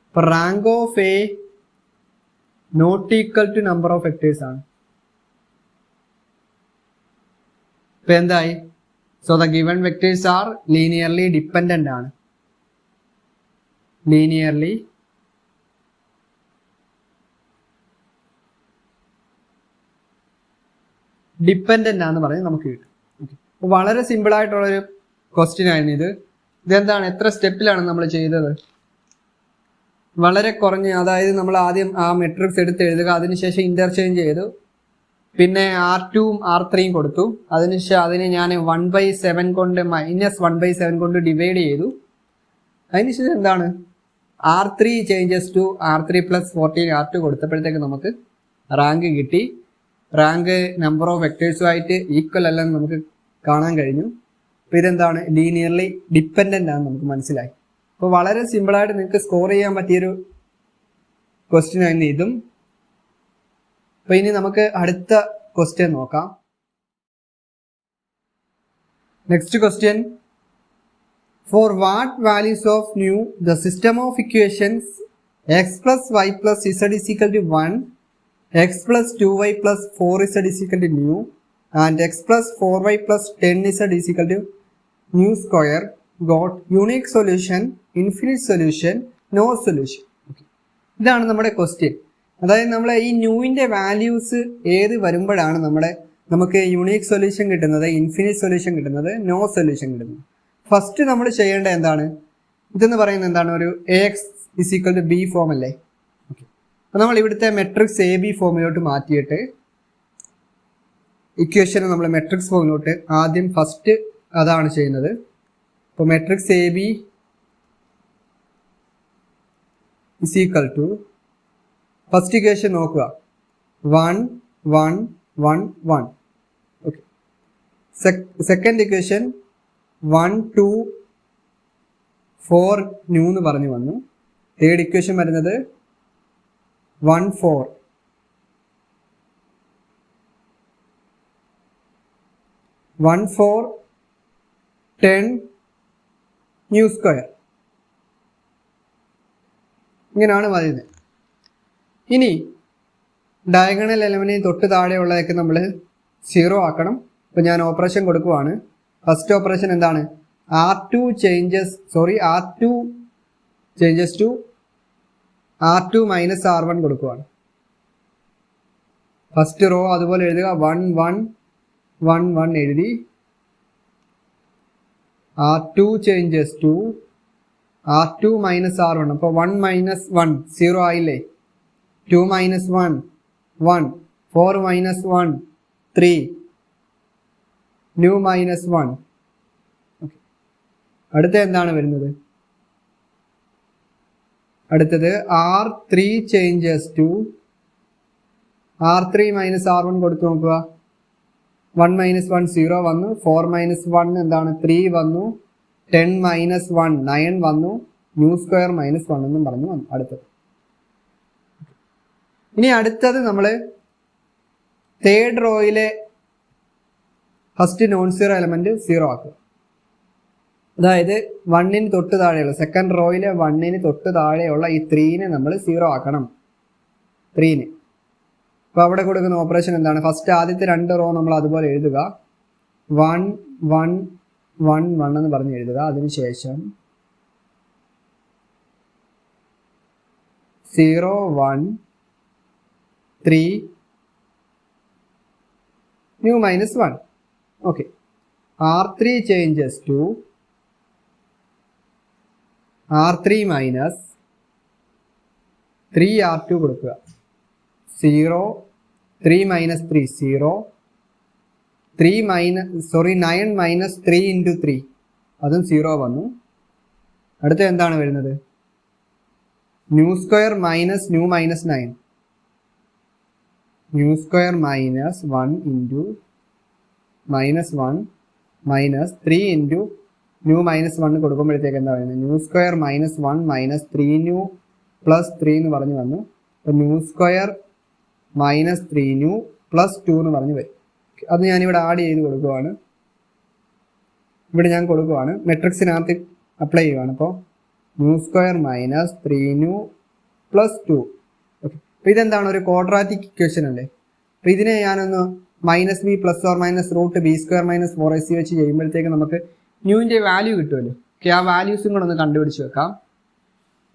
അപ്പോൾ rank of A not equal to number of vectors ആണ്. ഇപ്പൊ എന്തായി? So the given vectors are linearly dependent ആണ്. ലീനിയർലി ഡിപ്പെൻഡൻ്റ് ആണെന്ന് പറഞ്ഞ് നമുക്ക് കിട്ടും. അപ്പോൾ വളരെ സിമ്പിളായിട്ടുള്ളൊരു ക്വസ്റ്റ്യൻ ആയിരുന്നു ഇത്. ഇതെന്താണ്, എത്ര സ്റ്റെപ്പിലാണ് നമ്മൾ ചെയ്തത്? വളരെ കുറഞ്ഞ്, അതായത് നമ്മൾ ആദ്യം ആ മെട്രിക്സ് എടുത്ത് എഴുതുക, അതിനുശേഷം ഇൻ്റർചേഞ്ച് ചെയ്തു, പിന്നെ R2ഉം R3യും കൊടുത്തു, അതിനെ ഞാൻ 1/7 കൊണ്ട് -1/7 കൊണ്ട് ഡിവൈഡ് ചെയ്തു. അതിനുശേഷം എന്താണ്, R3 changes to R3 + 14 R2 കൊടുത്തപ്പോഴത്തേക്ക് നമുക്ക് റാങ്ക് കിട്ടി. റാങ്ക് നമ്പർ ഓഫ് വെക്ടേഴ്സുമായിട്ട് ഈക്വൽ അല്ലെന്ന് നമുക്ക് കാണാൻ കഴിഞ്ഞു. അപ്പോൾ ഇതെന്താണ്, ലീനിയർലി ഡിപ്പെൻഡൻ്റ് ആണെന്ന് നമുക്ക് മനസ്സിലായി. അപ്പോൾ വളരെ സിമ്പിളായിട്ട് നിങ്ങൾക്ക് സ്കോർ ചെയ്യാൻ പറ്റിയൊരു ക്വസ്റ്റ്യൻ ആയിരുന്നു ഇതും. അപ്പോൾ ഇനി നമുക്ക് അടുത്ത ക്വസ്റ്റ്യൻ നോക്കാം. Next question, for what values of nu the system of equations x + y + z = 1, x + 2y + 4z = new and x + 4y + 10z = new square got unique solution, infinite solution, no solution. ഇതാണ് നമ്മുടെ question. അതായത് നമ്മൾ ഈ ന്യൂവിൻ്റെ values ഏത് വരുമ്പോഴാണ് നമുക്ക് unique solution കിട്ടുന്നത്, infinite solution കിട്ടുന്നത്, നോ സൊല്യൂഷൻ കിട്ടുന്നത്. ഫസ്റ്റ് നമ്മൾ ചെയ്യേണ്ടത് എന്താണ്, ഇതെന്ന് പറയുന്നത് എന്താണ്, ഒരു AX = B ഫോം അല്ലേ. ഓക്കെ, അപ്പോൾ നമ്മൾ ഇവിടുത്തെ മെട്രിക്സ് AB ഫോമിലോട്ട് മാറ്റിയിട്ട് ഇക്വേഷനെ നമ്മൾ മെട്രിക്സ് ഫോമിലോട്ട് ആദ്യം ഫസ്റ്റ് അതാണ് ചെയ്യുന്നത്. അപ്പോൾ മെട്രിക്സ് AB = ഫസ്റ്റ് ഇക്വേഷൻ നോക്കുക, 1 1 1 1. ഓക്കെ, സെക്കൻഡ് ഇക്വേഷൻ 1 2 4 ന്യൂ എന്ന് പറഞ്ഞു വന്നു. തേർഡ് ഇക്വേഷൻ വരുന്നത് 1 4. One 4 10 nu square. ഇങ്ങനെയാണ് വരുന്നത്. ഇനി ഡയഗണൽ എലമെന്റിന് തൊട്ട് താഴെയുള്ളതൊക്കെ നമ്മൾ 0 ആക്കണം. അപ്പോൾ ഞാൻ ഓപ്പറേഷൻ കൊടുക്കുവാണ്. ഫസ്റ്റ് ഓപ്പറേഷൻ എന്താണ്, R2 changes to R2 - R1 കൊടുക്കുവാണ്. ഫസ്റ്റ് റോ അതുപോലെ എഴുതുക, 1 1 1 1 എഴുതി. R2 changes to R2 - R1. അപ്പോൾ 1 - 1 0 ആയില്ലേ. 2 - 1 1, 4 - 1 3, ന്യൂ -1. ഓക്കെ, അടുത്ത എന്താണ് വരുന്നത്, അടുത്തത് R3 changes to R3 - R1 കൊടുത്തു നോക്കുക. 1 - 1 0 വന്നു, 4 - 1 എന്താണ് 3 വന്നു, 10 - 1 9 വന്നു, ന്യൂ സ്ക്വയർ -1 എന്നും പറഞ്ഞു വന്നു. അടുത്തത് ഇനി അടുത്തത് നമ്മൾ തേർഡ് റോയിലെ ഫസ്റ്റ് നോൺ സീറോ എലമെന്റ് 0 ആക്കുക. അതായത് 1ന് തൊട്ട് താഴെയുള്ള സെക്കൻഡ് റോയിലെ 1ന് തൊട്ട് താഴെയുള്ള ഈ 3നെ നമ്മൾ 0 ആക്കണം. 3ന് അപ്പോൾ അവിടെ കൊടുക്കുന്ന ഓപ്പറേഷൻ എന്താണ്, ഫസ്റ്റ് ആദ്യത്തെ 2 റോ നമ്മൾ അതുപോലെ എഴുതുക, 1 1 1 1 എന്ന് പറഞ്ഞ് എഴുതുക. അതിനുശേഷം 0 1 3 new -1. Okay, R3 changes to R3 - 3 R2 കൊടുക്കുക. 0 3 - 3 0, 9 - 3 × 3 അതും 0 വന്നു. അടുത്ത എന്താണ് വരുന്നത്, nu square new -9, nu square -1 × -1 -3 × new -1 കൊടുക്കുമ്പോഴത്തേക്ക് എന്താ പറയുന്നത്, ന്യൂ സ്ക്വയർ -1 -3 ന്യൂ +3 എന്ന് പറഞ്ഞു വന്നു. അപ്പോൾ ന്യൂ സ്ക്വയർ -3 ന്യൂ +2 എന്ന് പറഞ്ഞു വരും. അത് ഞാനിവിടെ ആഡ് ചെയ്ത് കൊടുക്കുവാണ്. ഇവിടെ ഞാൻ കൊടുക്കുവാണ്, മെട്രിക്സിനകത്ത് അപ്ലൈ ചെയ്യുവാണ്. അപ്പോൾ ന്യൂ സ്ക്വയർ -3 ന്യൂ +2. ഓക്കെ, അപ്പോൾ ഇതെന്താണ്, ഒരു ക്വാഡ്രാറ്റിക് ഇക്വേഷൻ അല്ലേ. അപ്പോൾ ഇതിനെ ഞാനൊന്ന് -b ± √b² - 4ac വെച്ച് ചെയ്യുമ്പോഴത്തേക്ക് നമുക്ക് ന്യൂവിൻ്റെ വാല്യൂ കിട്ടുമല്ലോ. ഓക്കെ, ആ വാല്യൂസും കൂടെ ഒന്ന് കണ്ടുപിടിച്ച് വെക്കാം.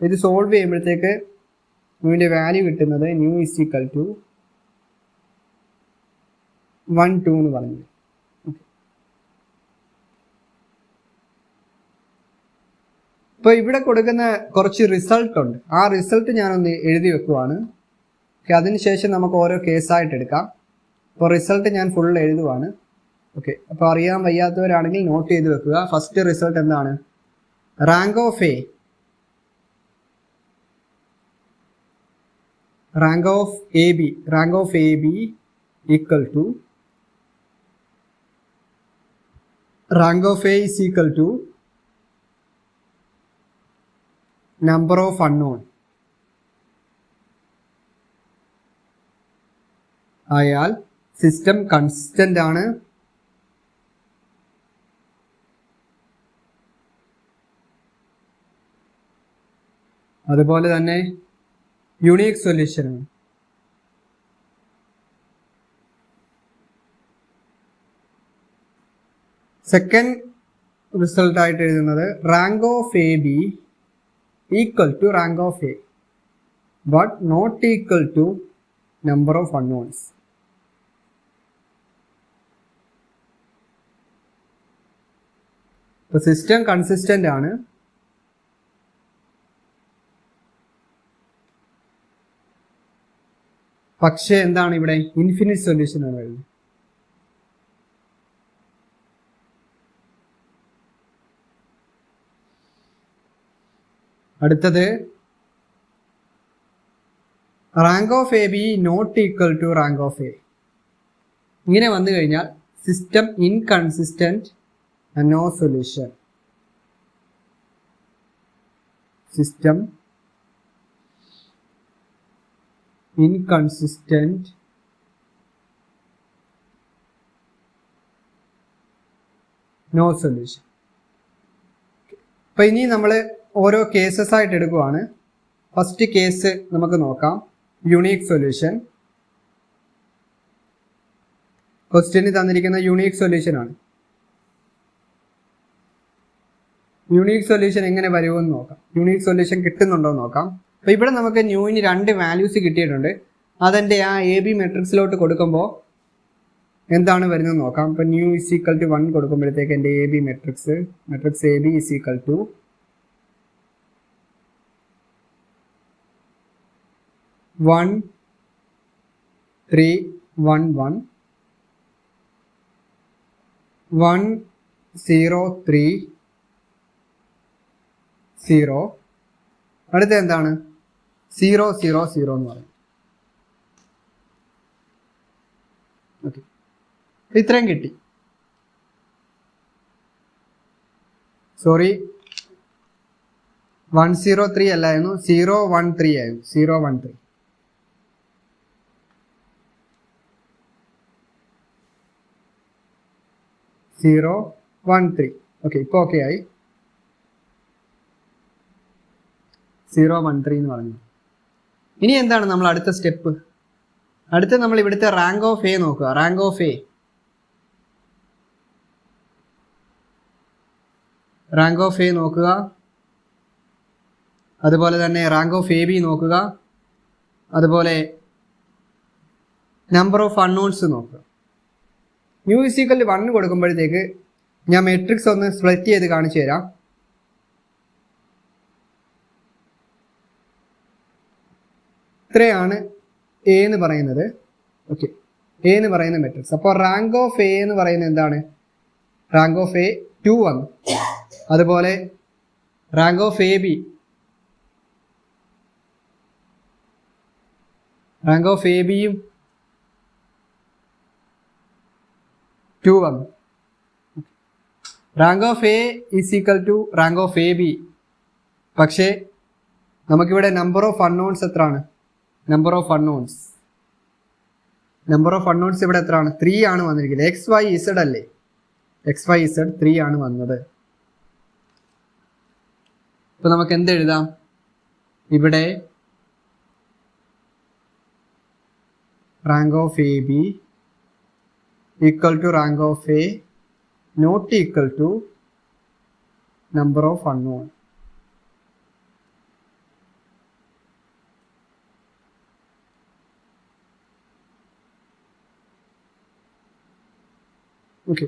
ഇത് സോൾവ് ചെയ്യുമ്പോഴത്തേക്ക് ന്യൂവിൻ്റെ വാല്യൂ കിട്ടുന്നത് ന്യൂ = 1 2 എന്ന് പറഞ്ഞു. ഇപ്പോൾ ഇവിടെ കൊടുക്കുന്ന കുറച്ച് റിസൾട്ട് ഉണ്ട്. ആ റിസൾട്ട് ഞാനൊന്ന് എഴുതി വെക്കുവാണ്. ഓക്കെ, അതിനുശേഷം നമുക്ക് ഓരോ കേസായിട്ട് എടുക്കാം. അപ്പോൾ റിസൾട്ട് ഞാൻ ഫുൾ എഴുതുവാണ്. ഓക്കെ, അപ്പോൾ അറിയാൻ വയ്യാത്തവരാണെങ്കിൽ നോട്ട് ചെയ്ത് വെക്കുക. ഫസ്റ്റ് റിസൾട്ട് എന്താണ്? Rank of A rank of AB equal to rank of A is equal to number of unknown. ആയാൽ സിസ്റ്റം കൺസിസ്റ്റന്റ് ആണ്. അതുപോലെ തന്നെ യുണീക്ക് സൊല്യൂഷൻ ആണ്. സെക്കൻഡ് റിസൾട്ട് ആയിട്ട് എഴുതുന്നത് rank of A B equal to rank of A but not equal to number of unknowns. ഇപ്പൊ system consistent ആണ്. പക്ഷേ എന്താണ് ഇവിടെ? ഇൻഫിനിറ്റ് സൊല്യൂഷൻ ആണ് വരുന്നത്. അടുത്തത് rank of A B not equal to rank of A. ഇങ്ങനെ വന്നു കഴിഞ്ഞാൽ system inconsistent, no solution. System inconsistent, no solution. അപ്പോൾ ഇനി നമ്മൾ ഓരോ കേസസ് ആയിട്ട് എടുക്കുവാണ്. ഫസ്റ്റ് കേസ് നമുക്ക് നോക്കാം, യുണീക്ക് സൊല്യൂഷൻ. ക്വസ്റ്റ്യനിൽ തന്നിരിക്കുന്ന യുണീക്ക് സൊല്യൂഷൻ ആണ്. യുണീക്ക് സൊല്യൂഷൻ എങ്ങനെ വരുമെന്ന് നോക്കാം. യുണീക്ക് സൊല്യൂഷൻ കിട്ടുന്നുണ്ടോ എന്ന് നോക്കാം. അപ്പോൾ ഇവിടെ നമുക്ക് ന്യൂവിന് 2 വാല്യൂസ് കിട്ടിയിട്ടുണ്ട്. അതെൻ്റെ ആ എ ബി മെട്രിക്സിലോട്ട് കൊടുക്കുമ്പോൾ എന്താണ് വരുന്നത് നോക്കാം. ഇപ്പോൾ ന്യൂ ഇസ് ഈക്വൽ ടു 1 കൊടുക്കുമ്പോഴത്തേക്ക് എൻ്റെ A B matrix A B is equal to 1 3 1 1 1 0 3 0. അടുത്ത എന്താണ്? 0 0 0 എന്ന് പറയും. ഓക്കെ, ഇത്രയും കിട്ടി. സോറി, 103 അല്ലായിരുന്നു, 013 ആയിരുന്നു. 013 013. ഓക്കെ, ഇപ്പോൾ ഓക്കെ ആയി. 013 എന്ന് പറഞ്ഞു. ഇനി എന്താണ് നമ്മൾ അടുത്ത സ്റ്റെപ്പ്? അടുത്ത നമ്മൾ ഇവിടുത്തെ റാങ്ക് ഓഫ് എ നോക്കുക. റാങ്ക് ഓഫ് എ നോക്കുക. അതുപോലെ തന്നെ റാങ്ക് ഓഫ് എ ബി നോക്കുക. അതുപോലെ നമ്പർ ഓഫ് അൺനോൺസ് നോക്കുക. ന്യൂ ഇസിക്കൽ 1 കൊടുക്കുമ്പോഴത്തേക്ക് ഞാൻ മെട്രിക്സ് ഒന്ന് സ്പ്ലിറ്റ് ചെയ്ത് കാണിച്ചു തരാം. ഇത്രയാണ് എ എന്ന് പറയുന്നത്. ഓക്കെ, എ എന്ന് പറയുന്ന മെട്രിക്സ്. അപ്പോൾ റാങ്ക് ഓഫ് എ എന്ന് പറയുന്നത് എന്താണ്? റാങ്ക് ഓഫ് എ 2 വന്നു. അതുപോലെ റാങ്ക് ഓഫ് എ ബി യും 2 വന്നു. Rank of A is equal to rank of A B. പക്ഷേ നമുക്കിവിടെ നമ്പർ ഓഫ് അൺനോൺസ് എത്രയാണ്? നമ്പർ ഓഫ് അൺനോൺസ് ഇവിടെ എത്രയാണ്? 3 ആണ് വന്നിരിക്കുന്നത്. എക്സ് വൈ ഇസഡ് അല്ലേ? എക്സ് വൈ ഇസഡ് 3 ആണ് വന്നത്. ഇപ്പൊ നമുക്ക് എന്ത് എഴുതാം? ഇവിടെ rank of A B equal to rank of A not equal to number of unknown. Okay,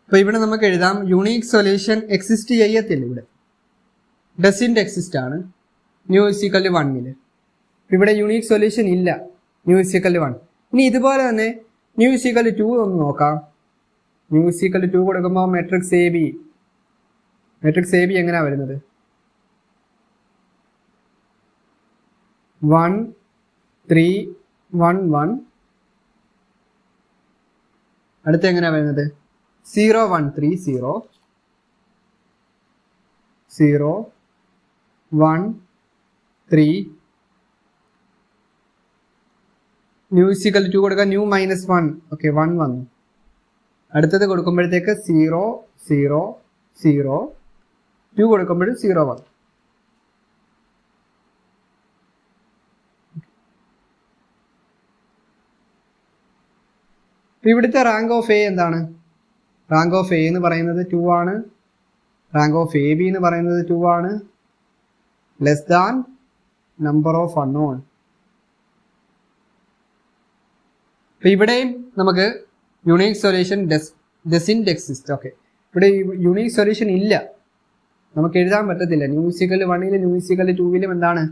അപ്പോൾ ഇവിടെ നമുക്ക് എഴുതാം യുണീക്ക് സൊല്യൂഷൻ എക്സിസ്റ്റ് ചെയ്യത്തില്ല, ഇവിടെ ഡസിൻറ്റ് എക്സിസ്റ്റ് ആണ് ന്യൂ ഇസിക്കൽ 1. ഇവിടെ യുണീക്ക് സൊല്യൂഷൻ ഇല്ല ന്യൂ ഇസിക്കൽ 1. ഇനി ഇതുപോലെ തന്നെ ന്യൂ ഇസിക്കൽ 2 ഒന്ന് നോക്കാം. ന്യൂ ഇസിക്കൽ 2 കൊടുക്കുമ്പോൾ മെട്രിക്സ് എ ബി എങ്ങനെയാണ് വരുന്നത്? 1 3 1 1. അടുത്ത എങ്ങനെയാണ് വരുന്നത്? 0 1 3 0 0 1 3. ന്യൂ ഇസിക്കൽ 2 കൊടുക്കുക, ന്യൂ -1. ഓക്കെ, 1 വന്നു. അടുത്തത് കൊടുക്കുമ്പോഴത്തേക്ക് 0 0 0. 2 കൊടുക്കുമ്പോഴും 0 1. ഇവിടുത്തെ റാങ്ക് ഓഫ് എ എന്താണ്? റാങ്ക് ഓഫ് എ എന്ന് പറയുന്നത് 2 ആണ്. റാങ്ക് ഓഫ് എ ബി എന്ന് പറയുന്നത് 2 ആണ്. Less than number of unknown. അപ്പോൾ ഇവിടെയും നമുക്ക് unique solution doesn't exist. Okay, ഇവിടെ യുണീക്ക് സൊല്യൂഷൻ ഇല്ല, നമുക്ക് എഴുതാൻ പറ്റത്തില്ല. ന്യൂ ഇസിക്കൽ 1 ന്യൂ ഇസിക്കൽ 2 എന്താണ്?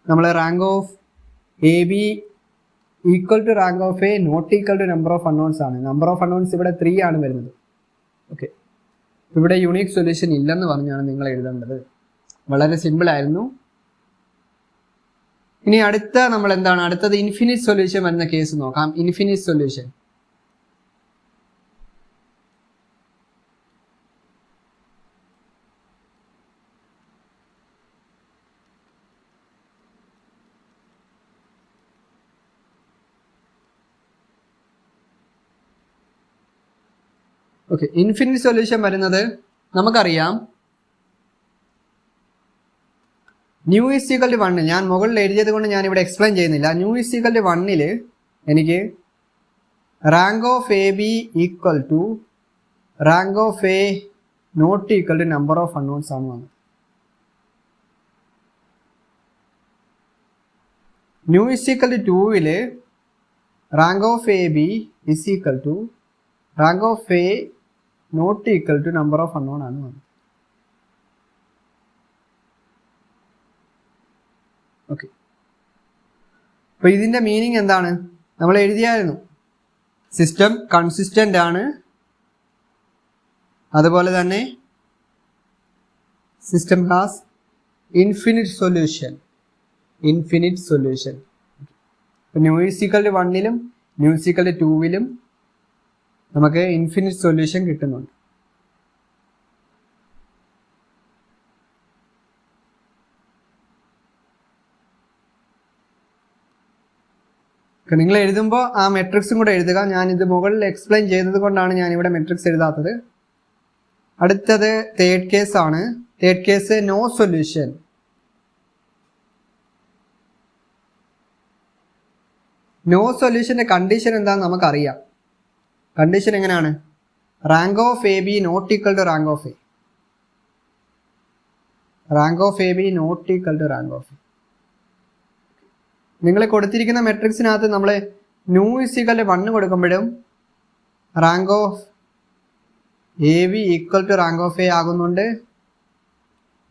നമ്മൾ rank of A B equal to rank of A not equal to number of unknowns ആണ്. നമ്പർ ഓഫ് അൺനോൺസ് ഇവിടെ 3 ആണ് വരുന്നത്. ഓക്കെ, ഇവിടെ യുണീക്ക് സൊല്യൂഷൻ ഇല്ലെന്ന് പറഞ്ഞാണ് നിങ്ങൾ എഴുതേണ്ടത്. വളരെ സിമ്പിൾ ആയിരുന്നു. ഇനി അടുത്ത നമ്മൾ എന്താണ്? അടുത്തത് ഇൻഫിനിറ്റ് സൊല്യൂഷൻ വരുന്ന കേസ് നോക്കാം. Infinite solution. Okay, infinite solution വരുന്നത് നമുക്കറിയാം ന്യൂ ഇസിക്കൽ 1. ഞാൻ മുകളിൽ എഴുതിയത് കൊണ്ട് ഞാൻ ഇവിടെ എക്സ്പ്ലെയിൻ ചെയ്യുന്നില്ല. ന്യൂ ഇസിക്കൽ 1 എനിക്ക് rank of A B equal to rank of A not equal to number of unknowns ആണ് വന്നത്. Nu is equal 2 rank of A B is equal to rank of A not equal to number of unknown ആണ് വന്നത്. Okay, അപ്പോൾ ഇതിൻ്റെ meaning എന്താണ്? നമ്മൾ എഴുതിയായിരുന്നു system consistent ആണ്, അതുപോലെ തന്നെ system has infinite solution. New is equal 1 new is equal 2 നമുക്ക് ഇൻഫിനിറ്റ് സൊല്യൂഷൻ കിട്ടുന്നുണ്ട്. നിങ്ങൾ എഴുതുമ്പോൾ ആ മെട്രിക്സും കൂടെ എഴുതുക. ഞാനിത് മുകളിൽ എക്സ്പ്ലെയിൻ ചെയ്തത് കൊണ്ടാണ് ഞാനിവിടെ മെട്രിക്സ് എഴുതാത്തത്. അടുത്തത് തേർഡ് കേസ് ആണ്. Third case no solution. No സൊല്യൂഷൻ്റെ കണ്ടീഷൻ എന്താണെന്ന് നമുക്കറിയാം. കണ്ടീഷൻ എങ്ങനെയാണ്? Rank of A B not equal to rank of A. Rank of A B not equal to rank of A. നിങ്ങൾ കൊടുത്തിരിക്കുന്ന മെട്രിക്സിനകത്ത് നമ്മൾ ന്യൂ ഇസിക്കൽ 1 കൊടുക്കുമ്പോഴും rank of A B equal to rank of A ആകുന്നുണ്ട്.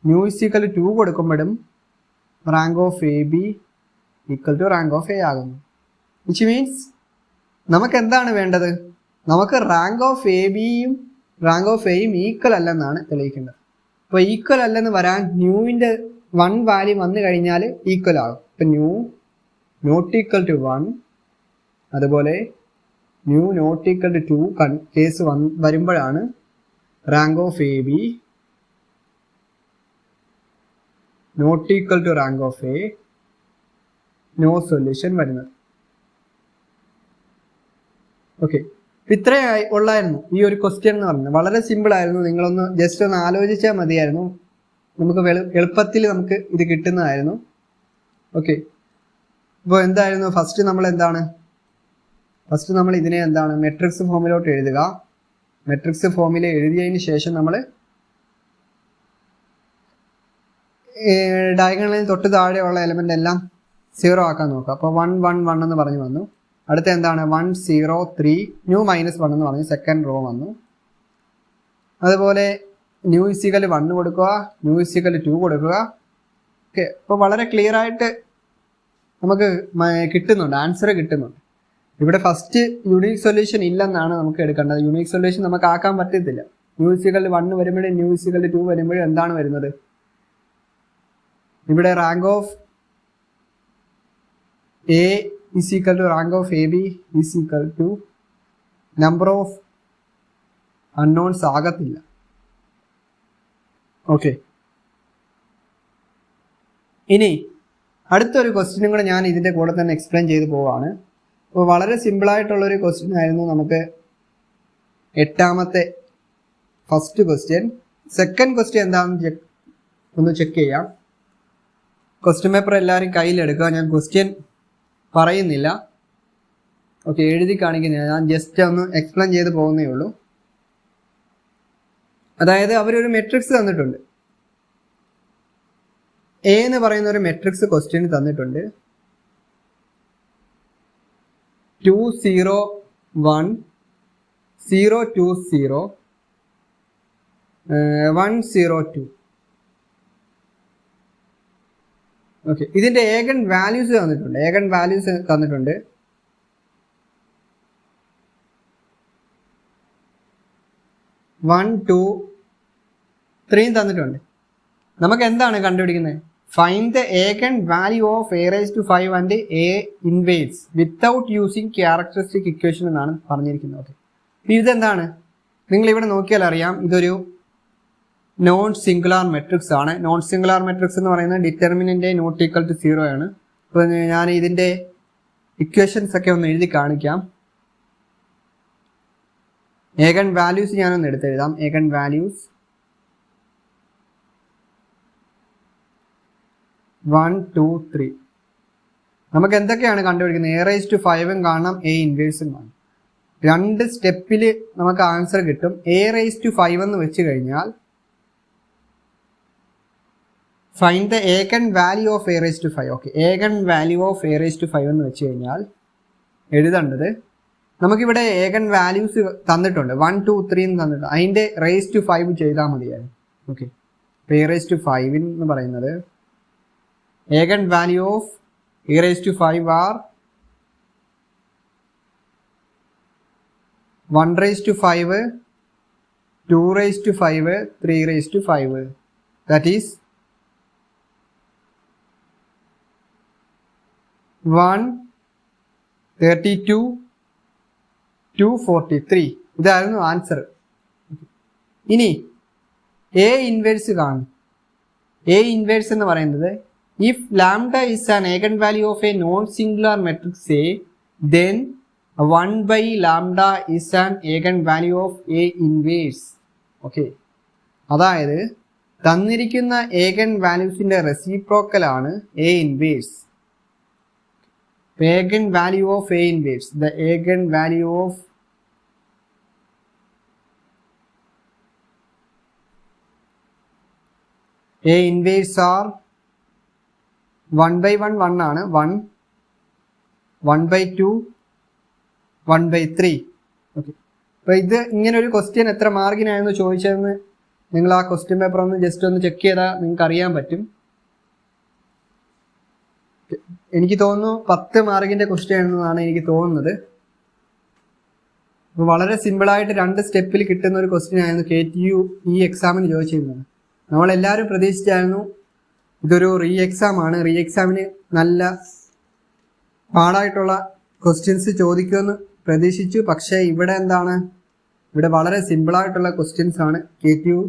Mu is equal 2 കൊടുക്കുമ്പോഴും rank of A B equal to rank of A ആകുന്നു. Which means നമുക്ക് എന്താണ് വേണ്ടത്? നമുക്ക് റാങ്ക് ഓഫ് എ ബിയും റാങ്ക് ഓഫ് എയും ഈക്വൽ അല്ലെന്നാണ് തെളിയിക്കേണ്ടത്. അപ്പോൾ ഈക്വൽ അല്ലെന്ന് വരാൻ ന്യൂവിൻ്റെ 1 വാല്യൂ വന്നു കഴിഞ്ഞാൽ ഈക്വൽ ആകും. ഇപ്പം ന്യൂ നോട്ട് ഈക്വൽ ടു 1, അതുപോലെ mu not equal to 2 case വരുമ്പോഴാണ് rank of A B not equal to rank of A no solution വരുന്നത്. ഓക്കെ, ഇത്രേ ഉള്ളായിരുന്നു ഈ ഒരു ക്വസ്റ്റ്യൻ എന്ന് പറഞ്ഞത്. വളരെ സിമ്പിൾ ആയിരുന്നു. നിങ്ങളൊന്ന് ജസ്റ്റ് ഒന്ന് ആലോചിച്ചാൽ മതിയായിരുന്നു. നമുക്ക് എളുപ്പത്തിൽ നമുക്ക് ഇത് കിട്ടുന്നതായിരുന്നു. ഓക്കെ, ഇപ്പോൾ എന്തായിരുന്നു ഫസ്റ്റ് നമ്മൾ ഇതിനെ എന്താണ് മെട്രിക്സ് ഫോമിലോട്ട് എഴുതുക. മെട്രിക്സ് ഫോമിൽ എഴുതിയതിന് ശേഷം നമ്മൾ ഡയഗണലിൽ തൊട്ട് താഴെയുള്ള എലമെൻ്റ് എല്ലാം 0 ആക്കാൻ നോക്കുക. അപ്പോൾ 1 1 1 എന്ന് പറഞ്ഞു വന്നു. അടുത്ത എന്താണ് 1 0 3 ന്യൂ -1 എന്ന് പറഞ്ഞ് സെക്കൻഡ് റോ വന്നു. അതുപോലെ ന്യൂ ഇസിക്കൽ 1 കൊടുക്കുക, ന്യൂ ഇസിക്കൽ 2 കൊടുക്കുക. ഓക്കെ, അപ്പോൾ വളരെ ക്ലിയർ ആയിട്ട് നമുക്ക് കിട്ടുന്നുണ്ട്, ആൻസർ കിട്ടുന്നുണ്ട്. ഇവിടെ ഫസ്റ്റ് യുണീക് സൊല്യൂഷൻ ഇല്ലെന്നാണ് നമുക്ക് എടുക്കേണ്ടത്. യുണീക് സൊല്യൂഷൻ നമുക്ക് ആക്കാൻ പറ്റത്തില്ല. ന്യൂ ഇസിക്കൽ 1 വരുമ്പോഴും ന്യൂ ഇസിക്കൽ 2 വരുമ്പോഴും എന്താണ് വരുന്നത്? ഇവിടെ rank of A is equal to rank of AB is equal to number of unknowns ആകത്തില്ല. ഓക്കെ, ഇനി അടുത്തൊരു ക്വസ്റ്റ്യനും കൂടെ ഞാൻ ഇതിൻ്റെ കൂടെ തന്നെ എക്സ്പ്ലെയിൻ ചെയ്ത് പോവാണ്. അപ്പോൾ വളരെ സിമ്പിളായിട്ടുള്ളൊരു ക്വസ്റ്റ്യൻ ആയിരുന്നു നമുക്ക് എട്ടാമത്തെ ഫസ്റ്റ് ക്വസ്റ്റ്യൻ. സെക്കൻഡ് ക്വസ്റ്റ്യൻ എന്താണെന്ന് ഒന്ന് ചെക്ക് ചെയ്യാം. ക്വസ്റ്റ്യൻ പേപ്പർ എല്ലാവരും കയ്യിലെടുക്കുക. ഞാൻ ക്വസ്റ്റ്യൻ പറയുന്നില്ല, ഓക്കെ, എഴുതി കാണിക്കുന്നില്ല. ഞാൻ ജസ്റ്റ് ഒന്ന് എക്സ്പ്ലെയിൻ ചെയ്ത് പോകുന്നേ ഉള്ളൂ. അതായത് അവരൊരു മെട്രിക്സ് തന്നിട്ടുണ്ട്. എ എന്ന് പറയുന്ന ഒരു മെട്രിക്സ് ക്വസ്റ്റ്യൻ തന്നിട്ടുണ്ട്. 2 0 1 0 2 0 1 0 2. ഓക്കെ, ഇതിന്റെ ഏഗൻ വാല്യൂസ് തന്നിട്ടുണ്ട്. 1 2 3 തന്നിട്ടുണ്ട്. നമുക്ക് എന്താണ് കണ്ടുപിടിക്കുന്നത്? Find the ഏഗൻ value of a raised to 5 and a inverse without using characteristic equation എന്നാണ് പറഞ്ഞിരിക്കുന്നത്. ഓക്കെ, ഇതെന്താണ്? നിങ്ങൾ ഇവിടെ നോക്കിയാൽ അറിയാം, ഇതൊരു നോൺ സിംഗുലാർ മെട്രിക്സ് ആണ്. നോൺ സിംഗുലാർ മെട്രിക്സ് എന്ന് പറയുന്നത് ഡിറ്റർമിനന്റ് നോട്ട് ഈക്വൽ ടു 0 ആണ്. അപ്പോൾ ഞാൻ ഇതിൻ്റെ ഇക്വേഷൻസ് ഒക്കെ ഒന്ന് എഴുതി കാണിക്കാം. ഏഗൻ വാല്യൂസ് ഞാനൊന്ന് എടുത്തെഴുതാം. ഏഗൻ വാല്യൂസ് 1 2 3. നമുക്ക് എന്തൊക്കെയാണ് കണ്ടുപിടിക്കുന്നത്? a raised to 5 കാണാം, a ഇൻവേഴ്സും കാണാം. രണ്ട് സ്റ്റെപ്പിൽ നമുക്ക് ആൻസർ കിട്ടും. a raised to 5 എന്ന് വെച്ച് കഴിഞ്ഞാൽ find the ഏഗൻ value of a raised to 5. Okay, ഏഗൻ value of a raised to 5 എന്ന് വെച്ച് കഴിഞ്ഞാൽ എഴുതേണ്ടത്, നമുക്കിവിടെ ഏഗൻ വാല്യൂസ് തന്നിട്ടുണ്ട്. 1 2 3 എന്ന് തന്നിട്ടുണ്ട്. അതിൻ്റെ റേസ് ടു 5 ചെയ്താൽ മതിയായി. ഓക്കെ, a raised to 5 എന്ന് പറയുന്നത് eigen value of a raised to 5 are 1 raised to 5, 2 raised to 5, 3 raised to 5. That is 1 32 243. ഇതായിരുന്നു ആൻസർ. ഇനി എ ഇൻവേഴ്സ് കാണും. എ ഇൻവേഴ്സ് എന്ന് പറയുന്നത്, if lambda is an ഏഗൻ value of A non singular matrix A, then 1 by lambda is an eigen value of a inverse. Okay, അതായത് തന്നിരിക്കുന്ന ഏഗൻ വാല്യൂസിന്റെ reciprocal ആണ് A inverse. eigen value of a inverse, the eigen value of a inverse are 1 by 1 1 ആണ്, 1 1 by 2 1 by 3. Okay, അപ്പോൾ ഇത് ഇങ്ങനെ ഒരു question എത്ര മാർക്കിനായിരുന്നു ചോദിച്ചതെന്ന് നിങ്ങൾ ആ ക്വസ്റ്റ്യൻ പേപ്പർ ഒന്ന് ജസ്റ്റ് ഒന്ന് ചെക്ക് ചെയ്താൽ നിങ്ങൾക്ക് അറിയാൻ പറ്റും. എനിക്ക് തോന്നുന്നു 10 മാർക്കിൻ്റെ ക്വസ്റ്റ്യൻ ആണെന്നാണ് എനിക്ക് തോന്നുന്നത്. അപ്പോൾ വളരെ സിമ്പിളായിട്ട് 2 സ്റ്റെപ്പിൽ കിട്ടുന്ന ഒരു ക്വസ്റ്റ്യൻ ആയിരുന്നു KTU ഈ എക്സാമിന് ചോദിച്ചിരുന്നത്. നമ്മളെല്ലാവരും പ്രതീക്ഷിച്ചായിരുന്നു ഇതൊരു റീ എക്സാം ആണ്, റീ എക്സാമിന് നല്ല പാടായിട്ടുള്ള ക്വസ്റ്റ്യൻസ് ചോദിക്കുമെന്ന് പ്രതീക്ഷിച്ചു. പക്ഷേ ഇവിടെ എന്താണ്, ഇവിടെ വളരെ സിമ്പിളായിട്ടുള്ള ക്വസ്റ്റ്യൻസ് ആണ് KTU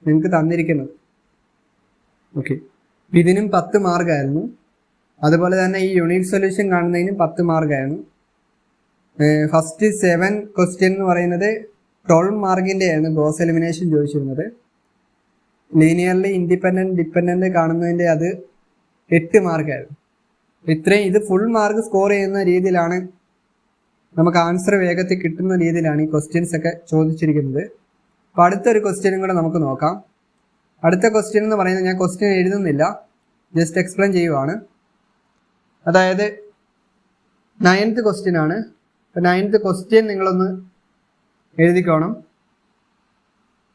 നിങ്ങൾക്ക് തന്നിരിക്കുന്നത്. ഓക്കെ, ഇതിനും 10 മാർക്കായിരുന്നു. അതുപോലെ തന്നെ ഈ യൂണിക് സൊല്യൂഷൻ കാണുന്നതിനും 10 മാർക്കായിരുന്നു. ഫസ്റ്റ് 7 ക്വസ്റ്റ്യൻ എന്ന് പറയുന്നത് 12 മാർക്കിൻ്റെ ആയിരുന്നു ഗോസ് എലിമിനേഷൻ ചോദിച്ചിരുന്നത്. ലീനിയർലി ഇൻഡിപെൻഡൻറ്റ് ഡിപ്പെൻഡൻറ്റ് കാണുന്നതിൻ്റെ അത് 8 മാർക്കായിരുന്നു. ഇത്രയും ഇത് ഫുൾ മാർക്ക് സ്കോർ ചെയ്യുന്ന രീതിയിലാണ്, നമുക്ക് ആൻസർ വേഗത്തിൽ കിട്ടുന്ന രീതിയിലാണ് ഈ ക്വസ്റ്റ്യൻസ് ഒക്കെ ചോദിച്ചിരിക്കുന്നത്. അപ്പോൾ അടുത്തൊരു ക്വസ്റ്റ്യനും കൂടെ നമുക്ക് നോക്കാം. അടുത്ത ക്വസ്റ്റ്യൻ എന്ന് പറയുന്നത്, ഞാൻ ക്വസ്റ്റ്യൻ എഴുതുന്നില്ല, ജസ്റ്റ് എക്സ്പ്ലെയിൻ ചെയ്യുവാണ്. അതായത് 9th ക്വസ്റ്റ്യൻ ആണ്. അപ്പോൾ 9th ക്വസ്റ്റ്യൻ നിങ്ങളൊന്ന് എഴുതിക്കോണം.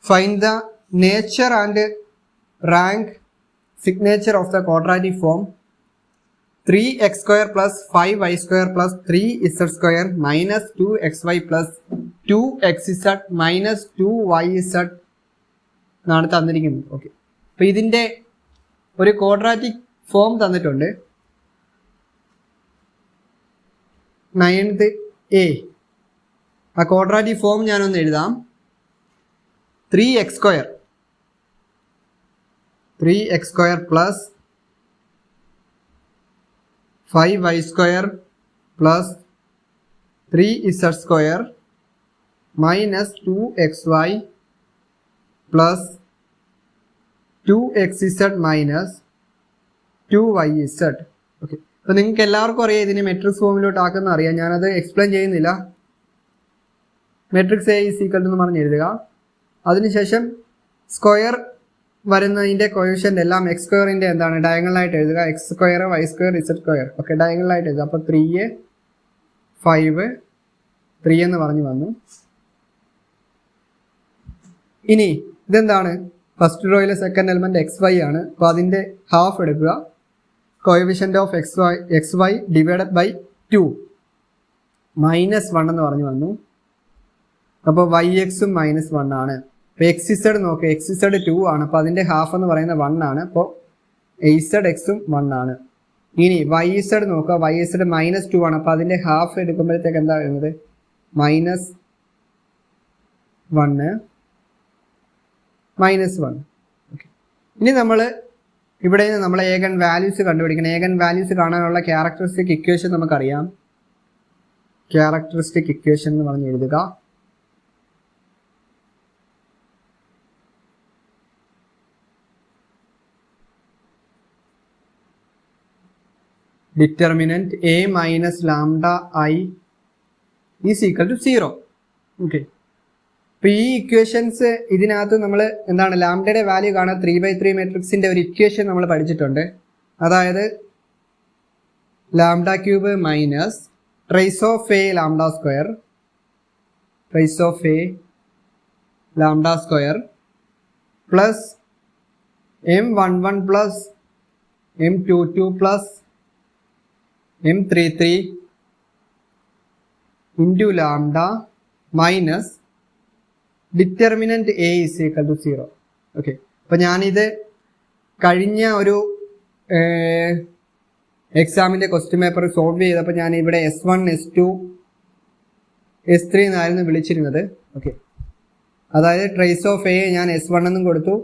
Find the nature and rank signature of the quadratic form 3x² plus 5y² plus 3z² minus 2xy plus 2xz minus 2yz എന്നാണ് തന്നിരിക്കുന്നത്. ഓക്കെ, അപ്പോൾ ഇതിൻ്റെ ഒരു ക്വാഡ്രാറ്റിക് ഫോം തന്നിട്ടുണ്ട്. 9th A. ആ ക്വാഡ്രാറ്റിക് ഫോം ഞാനൊന്ന് എഴുതാം. 3x² plus 5y² plus 3z² minus 2xy plus 2xz minus 2yz. Okay, അപ്പോൾ നിങ്ങൾക്ക് എല്ലാവർക്കും അറിയാം ഇതിനെ മെട്രിക്സ് ഫോമിലോട്ട് ആക്കുന്ന അറിയാം. ഞാനത് എക്സ്പ്ലെയിൻ ചെയ്യുന്നില്ല. Matrix A is equal to എന്ന് പറഞ്ഞ് എഴുതുക. അതിനുശേഷം സ്ക്വയർ വരുന്നതിൻ്റെ കോഷ്യൻ്റ് എല്ലാം x² എന്താണ് ഡയഗണലായിട്ട് എഴുതുക. x² y² z². ഓക്കെ, ഡയഗണലായിട്ട് എഴുതുക. അപ്പോൾ 3 5 3 എന്ന് പറഞ്ഞു വന്നു. ഇനി ഇതെന്താണ്? ഫസ്റ്റ് റോയിലെ സെക്കൻഡ് എലിമെന്റ് xy ആണ്. അപ്പോൾ അതിൻ്റെ ഹാഫ് എടുക്കുക. Coefficient of xy divided by 2 -1 എന്ന് പറഞ്ഞു വന്നു. അപ്പോൾ yx-ഉം -1 ആണ്. അപ്പോൾ xz നോക്കുക, xz 2 ആണ്. അപ്പോൾ അതിൻ്റെ ഹാഫ് എന്ന് പറയുന്നത് 1 ആണ്. അപ്പോൾ azx-ഉം 1 ആണ്. ഇനി yz നോക്കുക, yz -2 ആണ്. അപ്പോൾ അതിൻ്റെ ഹാഫ് എടുക്കുമ്പോഴത്തേക്ക് എന്താ വരുന്നത്? -1 -1. ഓക്കെ, ഇനി നമ്മൾ ഇവിടെ നിന്ന് നമ്മൾ ഏഗൻ വാല്യൂസ് കണ്ടുപിടിക്കണം. ഏഗൻ വാല്യൂസ് കാണാനുള്ള ക്യാരക്ടറിസ്റ്റിക് ഇക്വേഷൻ നമുക്കറിയാം. ക്യാരക്ടറിസ്റ്റിക് ഇക്വേഷൻ എന്ന് പറഞ്ഞ് എഴുതുക. Determinant a minus lambda I is equal to 0. Okay, അപ്പോൾ ഈ ഇക്വേഷൻസ് ഇതിനകത്ത് നമ്മൾ എന്താണ് ലാംഡയുടെ വാല്യൂ കാണാൻ 3/3 മെട്രിക്സിൻ്റെ ഒരു ഇക്വേഷൻ നമ്മൾ പഠിച്ചിട്ടുണ്ട്. അതായത് λ³ minus trace of a λ² trace of a λ² plus m11 plus m22 plus m33 into lambda minus determinant a is equal to 0. Okay, അപ്പോൾ ഞാനിത് കഴിഞ്ഞ ഒരു എക്സാമിൻ്റെ ക്വസ്റ്റ്യൻ പേപ്പർ സോൾവ് ചെയ്തപ്പോൾ ഞാൻ ഇവിടെ S1 S2 S3 എന്നായിരുന്നു വിളിച്ചിരുന്നത്. ഓക്കെ, അതായത് ട്രേസ് ഓഫ് a ഞാൻ S1 എന്നും കൊടുത്തു.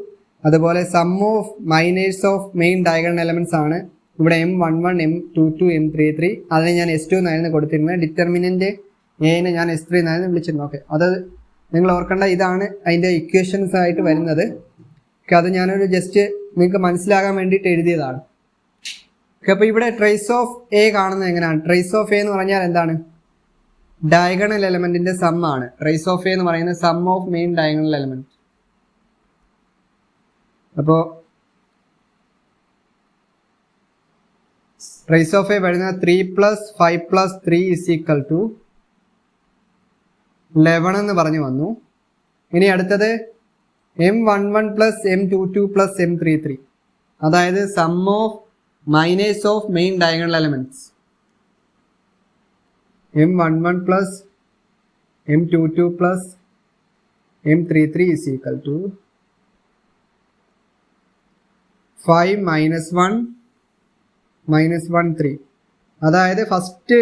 അതുപോലെ sum of minors of main diagonal elements ആണ് ഇവിടെ m11 m22 m33. അതിനെ ഞാൻ S2 എന്നായിരുന്നു കൊടുത്തിരുന്നത്. ഡിറ്റർമിനന്റ് എനെ ഞാൻ S3 എന്നായിരുന്നു വിളിച്ചിരുന്നത്. ഓക്കെ, അത് നിങ്ങൾ ഓർക്കേണ്ട, ഇതാണ് അതിൻ്റെ ഇക്വേഷൻസ് ആയിട്ട് വരുന്നത്. ഓക്കെ, അത് ഞാനൊരു ജസ്റ്റ് നിങ്ങൾക്ക് മനസ്സിലാകാൻ വേണ്ടിയിട്ട് എഴുതിയതാണ്. ഓക്കെ, അപ്പോൾ ഇവിടെ ട്രേസ് ഓഫ് a കാണുന്നത് എങ്ങനെയാണ്? ട്രേസ് ഓഫ് a എന്ന് പറഞ്ഞാൽ എന്താണ്? ഡയഗണൽ എലമെന്റിന്റെ സം ആണ്. ട്രേസ് ഓഫ് a എന്ന് പറയുന്നത് sum of main diagonal element. അപ്പോൾ ട്രേസ് ഓഫ് a വരുന്നത് 3 + 5 + 3 is equal to 11 എന്ന് പറഞ്ഞു വന്നു. ഇനി അടുത്തത് m11 plus m22 plus m33, അതായത് sum of minors of main diagonal elements. m11 plus m22 plus m33 is equal to 5 - 1 - 3. അതായത് first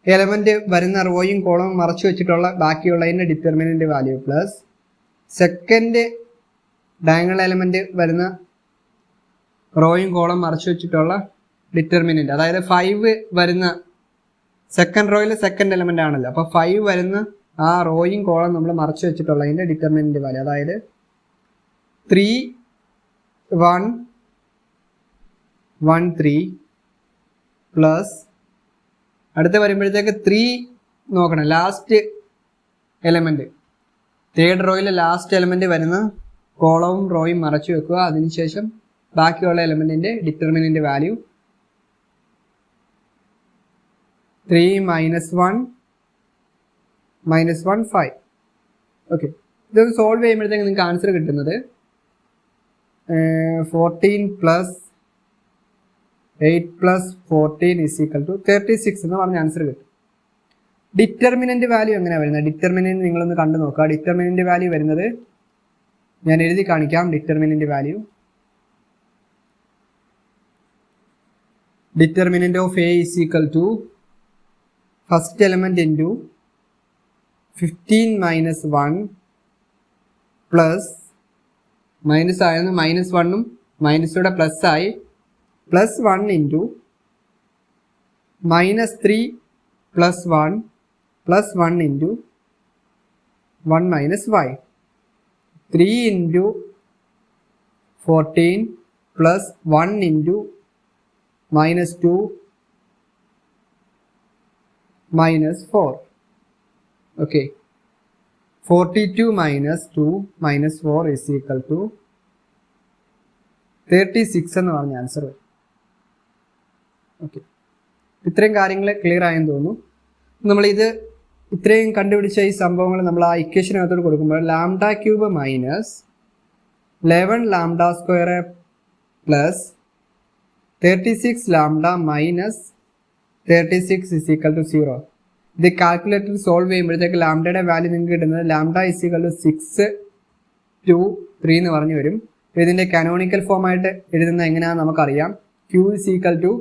element വരുന്ന റോയും കോളവും മറച്ചു വെച്ചിട്ടുള്ള ബാക്കിയുള്ളതിൻ്റെ determinant value plus second diagonal element വരുന്ന റോയും കോളം മറച്ചു വെച്ചിട്ടുള്ള ഡിറ്റർമിനന്റ്. അതായത് 5 വരുന്ന സെക്കൻഡ് റോയിലെ സെക്കൻഡ് എലമെന്റ് ആണല്ലോ. അപ്പോൾ 5 വരുന്ന ആ റോയും കോളം നമ്മൾ മറച്ചു വെച്ചിട്ടുള്ളതിൻ്റെ ഡിറ്റർമിനന്റ് വാല്യൂ, അതായത് 3 1 1 3 പ്ലസ് അടുത്ത് വരുമ്പോഴത്തേക്ക് 3 നോക്കണം, ലാസ്റ്റ് എലമെന്റ് തേർഡ് റോയിലെ ലാസ്റ്റ് എലമെന്റ് വരുന്ന കോളവും റോയും മറച്ചു വെക്കുക. അതിനുശേഷം ബാക്കിയുള്ള എലമെന്റിന്റെ determinant value 3 minus 1 minus 1 5. Okay, ഇതൊന്ന് സോൾവ് ചെയ്യുമ്പോഴത്തേക്ക് നിങ്ങൾക്ക് ആൻസർ കിട്ടുന്നത് 14 plus 8 plus 14 is equal to 36 എന്ന് പറഞ്ഞ ആൻസർ കിട്ടും. ഡിറ്റർമിനന്റ് വാല്യൂ എങ്ങനെയാണ് വരുന്നത്? ഡിറ്റർമിനന്റ് നിങ്ങളൊന്ന് കണ്ടു നോക്കുക. ഡിറ്റർമിനന്റ് വാല്യൂ വരുന്നത് ഞാൻ എഴുതി കാണിക്കാം. Determinant of A is equal to first element into 15 minus 1 plus minus ആയിരുന്നു, മൈനസ് 1ഉം മൈനസൂടെ പ്ലസ് ആയി, plus 1 into minus 3 plus 1 plus 1 into 1 minus 5, 3 into 14 plus 1 into minus 2 minus 4. Okay, 42 minus 2 minus 4 is equal to 36 എന്ന് പറഞ്ഞ answer വരും. Okay, ഇത്രയും കാര്യങ്ങൾ clear ആയെന്ന് തോന്നുന്നു. നമ്മളിത് ഇത്രയും കണ്ടുപിടിച്ച ഈ സംഭവങ്ങൾ നമ്മൾ ആ ഇക്വേഷനകത്തോട് കൊടുക്കുമ്പോൾ lambda cube minus 11 lambda square plus 36 lambda minus 36 is equal to 0. ഇത് കാൽക്കുലേറ്റർ സോൾവ് ചെയ്യുമ്പോഴത്തേക്ക് ലാംഡയുടെ വാല്യൂ നിങ്ങൾക്ക് കിട്ടുന്നത് ലാംഡ ഇസ് ഈക്വൽ ടു 6 2 3 എന്ന് പറഞ്ഞു വരും. ഇതിന്റെ കാനോണിക്കൽ ഫോം ആയിട്ട് എഴുതുന്നത് എങ്ങനെയാണെന്ന് നമുക്കറിയാം. Q is equal to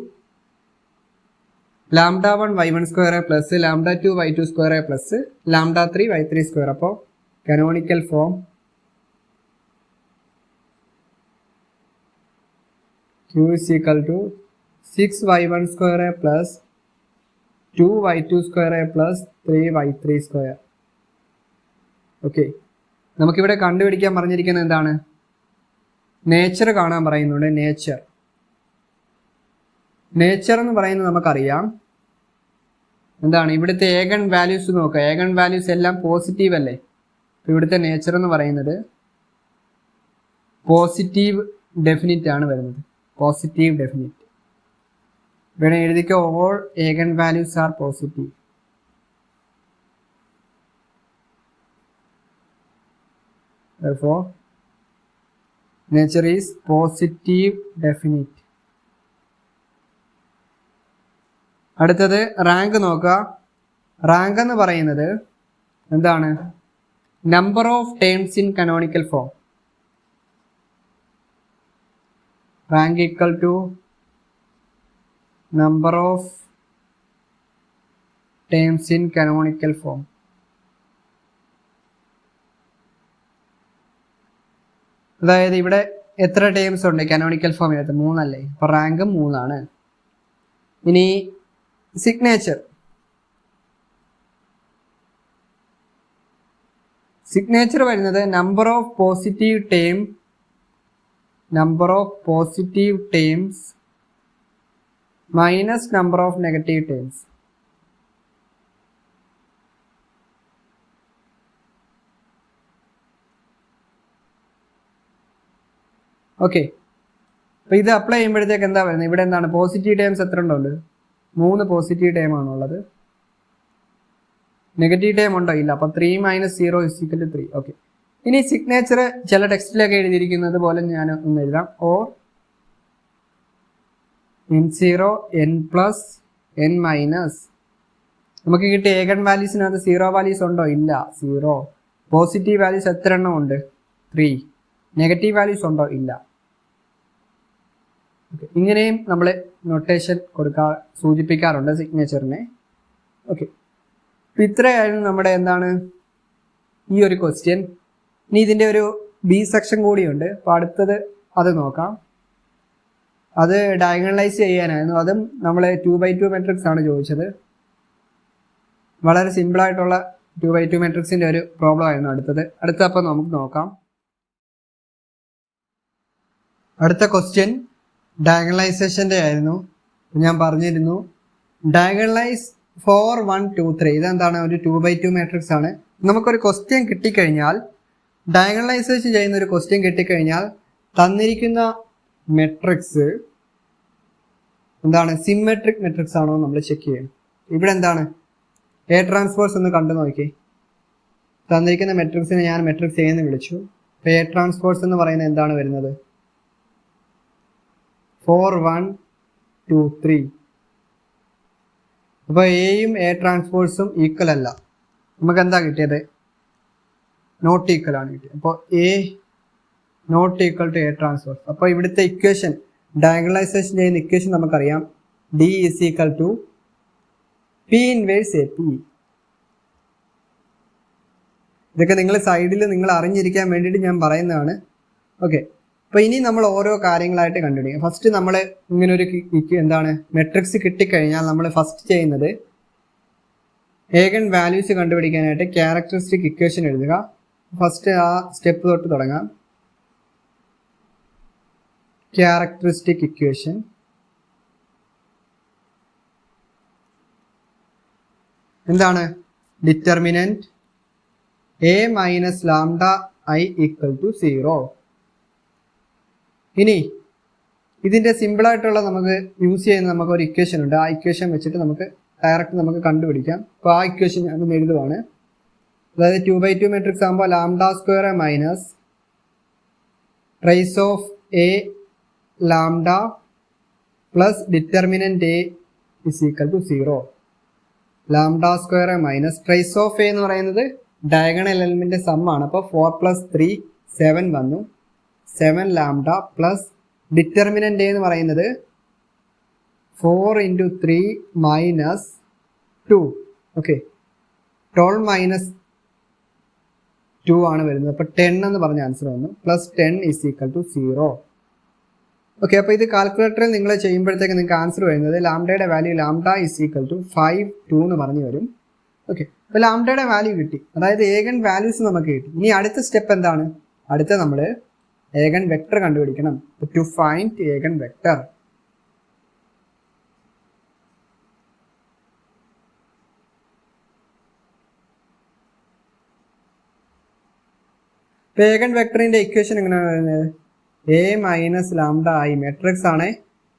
lambda 1 y1 square plus lambda 2 y2 square plus lambda 3 y3 square. അപ്പോൾ canonical form Q is equal to 6y1 square plus 2y2 square plus 3y3 square. Okay, നമുക്കിവിടെ കണ്ടുപിടിക്കാൻ പറഞ്ഞിരിക്കുന്നത് എന്താണ്? Nature കാണാൻ പറയുന്നുണ്ട്. Nature എന്ന് പറയുന്നത് നമുക്കറിയാം എന്താണ്. ഇവിടുത്തെ ഏഗൺ വാല്യൂസ് നോക്കുക. ഏഗൺ വാല്യൂസ് എല്ലാം പോസിറ്റീവ് അല്ലേ? ഇവിടുത്തെ നേച്ചർ എന്ന് പറയുന്നത് പോസിറ്റീവ് ഡെഫിനിറ്റ് ആണ് വരുന്നത്. പോസിറ്റീവ് ഡെഫിനിറ്റ് വേണേ എഴുതിക്കോ. All eigen values are positive. Therefore, nature is positive definite. അടുത്തത് റാങ്ക് നോക്കുക. റാങ്ക് എന്ന് പറയുന്നത് എന്താണ്? Number of terms in canonical form. Rank equal to number of terms in canonical form. അതായത് ഇവിടെ എത്ര ടേംസ് ഉണ്ട് കാനോണിക്കൽ ഫോമിനകത്ത്? 3 അല്ലേ? അപ്പോൾ റാങ്ക് 3 ആണ്. ഇനി സിഗ്നേച്ചർ വരുന്നത് number of positive terms minus number of negative terms. Okay, അപ്പോൾ ഇത് അപ്ലൈ ചെയ്യുമ്പോഴത്തേക്ക് എന്താ വരുന്നത്? ഇവിടെ എന്താണ് പോസിറ്റീവ് ടേംസ് എത്ര ഉണ്ട്? 3 പോസിറ്റീവ് ടേം ആണുള്ളത്. നെഗറ്റീവ് ടേം ഉണ്ടോ? ഇല്ല. അപ്പോൾ 3 minus 0 is equal to 3. Okay, ഇനി സിഗ്നേച്ചർ ചില ടെക്സ്റ്റിലൊക്കെ എഴുതിയിരിക്കുന്നത് പോലെ ഞാൻ ഒന്ന് എഴുതാം. Or n0 n plus n minus. നമുക്ക് കിട്ടിയ ഏഗൺ വാല്യൂസിനകത്ത് 0 വാല്യൂസ് ഉണ്ടോ? ഇല്ല, 0. പോസിറ്റീവ് വാല്യൂസ് എത്ര എണ്ണം ഉണ്ട്? 3. നെഗറ്റീവ് വാല്യൂസ് ഉണ്ടോ? ഇല്ല. ഇങ്ങനെയും നമ്മൾ നൊട്ടേഷൻ സൂചിപ്പിക്കാറുണ്ട് സിഗ്നേച്ചറിനെ. ഓക്കെ, അപ്പം ഇത്രയായിരുന്നു നമ്മുടെ എന്താണ് ഈ ഒരു ക്വസ്റ്റ്യൻ. ഇനി ഇതിൻ്റെ ഒരു ബി സെക്ഷൻ കൂടിയുണ്ട്. അപ്പോൾ അടുത്തത് അത് നോക്കാം. അത് ഡയഗണലൈസ് ചെയ്യാനായിരുന്നു. അതും നമ്മൾ 2x2 മെട്രിക്സ് ആണ് ചോദിച്ചത്. വളരെ സിമ്പിളായിട്ടുള്ള 2x2 മെട്രിക്സിൻ്റെ ഒരു പ്രോബ്ലം ആയിരുന്നു അടുത്ത അപ്പം നമുക്ക് നോക്കാം. അടുത്ത ക്വസ്റ്റ്യൻ ഡയഗണലൈസേഷൻ്റെ ആയിരുന്നു. ഞാൻ പറഞ്ഞിരുന്നു ഡയഗണലൈസ് 4 1 2 3. ഇതെന്താണ്? ഒരു 2x2 മെട്രിക്സ് ആണ്. നമുക്കൊരു ക്വസ്റ്റ്യൻ കിട്ടിക്കഴിഞ്ഞാൽ, ഡയഗണലൈസേഷൻ ചെയ്യുന്ന ഒരു ക്വസ്റ്റ്യൻ കിട്ടിക്കഴിഞ്ഞാൽ തന്നിരിക്കുന്ന മെട്രിക്സ് എന്താണ്? സിമെട്രിക് മെട്രിക്സ് ആണോ നമ്മൾ ചെക്ക് ചെയ്യണം. ഇവിടെ എന്താണ് എ ട്രാൻസ്പോസ് എന്ന് കണ്ടു നോക്കി. തന്നിരിക്കുന്ന മെട്രിക്സിനെ ഞാൻ മെട്രിക്സ് എ എന്ന് വിളിച്ചു. അപ്പോൾ എ ട്രാൻസ്പോസ് എന്ന് പറയുന്നത് എന്താണ് വരുന്നത്? 4 1 2 3. അപ്പോൾ എയും എ ട്രാൻസ്പോസും ഈക്വൽ അല്ല. നമുക്ക് എന്താ കിട്ടിയത്? നോട്ട് ഈക്വൽ ആണ് കിട്ടിയത്. അപ്പോൾ A not equal to A transpose. അപ്പോൾ ഇവിടുത്തെ ഇക്വേഷൻ, ഡയഗണലൈസേഷൻ ചെയ്യുന്ന ഇക്വേഷൻ നമുക്കറിയാം. D is equal to P inverse A P. ഇതൊക്കെ നിങ്ങൾ സൈഡിൽ നിങ്ങൾ അറിഞ്ഞിരിക്കാൻ വേണ്ടിയിട്ട് ഞാൻ പറയുന്നതാണ്. ഓക്കെ, അപ്പോൾ ഇനി നമ്മൾ ഓരോ കാര്യങ്ങളായിട്ട് കണ്ടുപിടിക്കും. ഫസ്റ്റ് നമ്മൾ ഇങ്ങനെ ഒരു എന്താണ് മെട്രിക്സ് കിട്ടിക്കഴിഞ്ഞാൽ നമ്മൾ ഫസ്റ്റ് ചെയ്യുന്നത് ഏഗൺ വാല്യൂസ് കണ്ടുപിടിക്കാനായിട്ട് ക്യാരക്ടറിസ്റ്റിക് ഇക്വേഷൻ എഴുതുക. ഫസ്റ്റ് ആ സ്റ്റെപ്പ് തൊട്ട് തുടങ്ങാം. ക്യാരക്ടറിസ്റ്റിക് ഇക്വേഷൻ എന്താണ്? Determinant A minus lambda I equal to 0. ഇനി ഇതിൻ്റെ സിമ്പിളായിട്ടുള്ള നമുക്ക് യൂസ് ചെയ്യുന്ന നമുക്ക് ഒരു ഇക്വേഷൻ ഉണ്ട്. ആ ഇക്വേഷൻ വെച്ചിട്ട് നമുക്ക് ഡയറക്റ്റ് നമുക്ക് കണ്ടുപിടിക്കാം. അപ്പോൾ ആ ഇക്വേഷൻ ഞാനൊന്ന് എഴുതുവാണ്. അതായത് 2/2 മെട്രിക്സ് ആകുമ്പോൾ lambda square minus trace of A lambda plus determinant A is equal to 0. Lambda square minus trace of A എന്ന് പറയുന്നത് ഡയഗണൽ എലിമെന്റ് സം ആണ്. അപ്പോൾ 4 + 3 7 വന്നു. 7 ലാംഡ പ്ലസ് ഡിറ്റർമിനന്റ് എന്ന് പറയുന്നത് 4 × 3 - 2. ഓക്കെ, 12 - 2 ആണ് വരുന്നത്. അപ്പോൾ 10 എന്ന് പറഞ്ഞ ആൻസർ വന്നു. +10 = 0. ഓക്കെ, അപ്പോൾ ഇത് കാൽക്കുലേറ്ററിൽ നിങ്ങൾ ചെയ്യുമ്പോഴത്തേക്ക് നിങ്ങൾക്ക് ആൻസർ വരുന്നത് ലാംഡയുടെ വാല്യൂ ലാംഡ = 5 2 എന്ന് പറഞ്ഞു വരും. ഓക്കെ, അപ്പോൾ ലാംഡയുടെ വാല്യൂ കിട്ടി. അതായത് ഏഗൺ വാല്യൂസ് നമുക്ക് കിട്ടി. ഇനി അടുത്ത സ്റ്റെപ്പ് എന്താണ്? അടുത്ത നമ്മൾ ഏഗൺ വെക്ടർ കണ്ടുപിടിക്കണം. To find eigen vector. Eigen വെക്ടറിന്റെ ഇക്വേഷൻ എങ്ങനെയാണ് വരുന്നത്? A minus lambda I matrix ആണ്.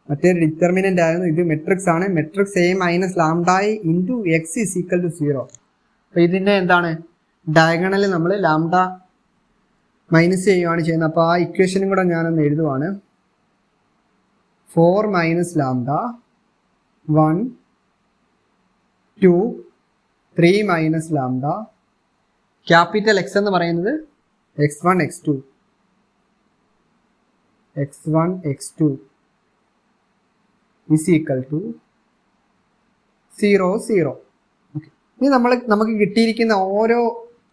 മറ്റേ ഡിറ്റർമിനന്റ് ആയിരുന്നു, ഇത് മെട്രിക്സ് ആണ്. Matrix A minus lambda I into X is equal to 0. അപ്പോൾ ഇതിൻ്റെ എന്താണ് ഡയഗണൽ നമ്മൾ ലാംഡ മൈനസ് ചെയ്യുകയാണ് ചെയ്യുന്നത്. അപ്പോൾ ആ ഇക്വേഷനും കൂടെ ഞാനൊന്ന് എഴുതുവാണ്. 4 - ലാംഡ 1 2 3 - ലാംഡ. ക്യാപിറ്റൽ എക്സ് എന്ന് പറയുന്നത് x1 x2 is equal to 0 0. Okay, ഇനി നമുക്ക് കിട്ടിയിരിക്കുന്ന ഓരോ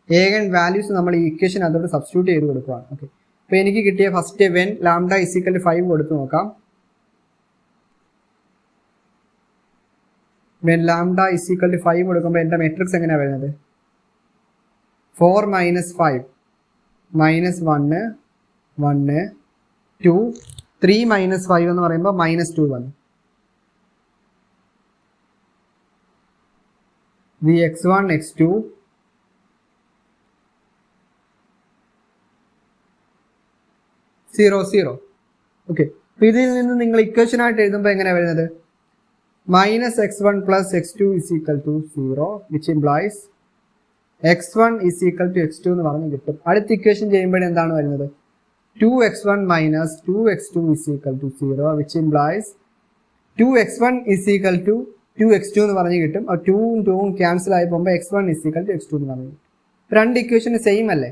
ഏഗൺ വാല്യൂസ് നമ്മൾ ഈ ഇക്വേഷൻ അതോട് സബ്സ്റ്റിറ്റ്യൂട്ട് ചെയ്ത് കൊടുക്കുകയാണ്. ഓക്കെ, അപ്പോൾ എനിക്ക് കിട്ടിയ ഫസ്റ്റ് വെൻ ലാംഡ = 5 കൊടുത്ത് നോക്കാം. വെൻ ലാംഡ = 5 കൊടുക്കുമ്പോൾ എൻ്റെ മെട്രിക്സ് എങ്ങനെയാണ് വരുന്നത്? 4 - 5 -1 1 2 3 - 5 എന്ന് പറയുമ്പോൾ -2 വന്നു. the x1 x2 0 0. ഓക്കെ, അപ്പോൾ ഇതിൽ നിന്ന് നിങ്ങൾ ഇക്വേഷൻ ആയിട്ട് എഴുതുമ്പോൾ എങ്ങനെയാണ് വരുന്നത്? -x1 + x2 = 0, which implies x1 = x2 എന്ന് പറഞ്ഞ് കിട്ടും. അടുത്ത ഇക്വേഷൻ ചെയ്യുമ്പോൾ എന്താണ് വരുന്നത്? 2x1 - 2x2 = 0, which implies 2x1 = 2x2 എന്ന് പറഞ്ഞ് കിട്ടും. ആ 2ഉം 2ഉം ക്യാൻസൽ ആയി പോകുമ്പോൾ x1 = x2 എന്ന് പറഞ്ഞു കിട്ടും. രണ്ട് ഇക്വേഷൻ സെയിം അല്ലേ?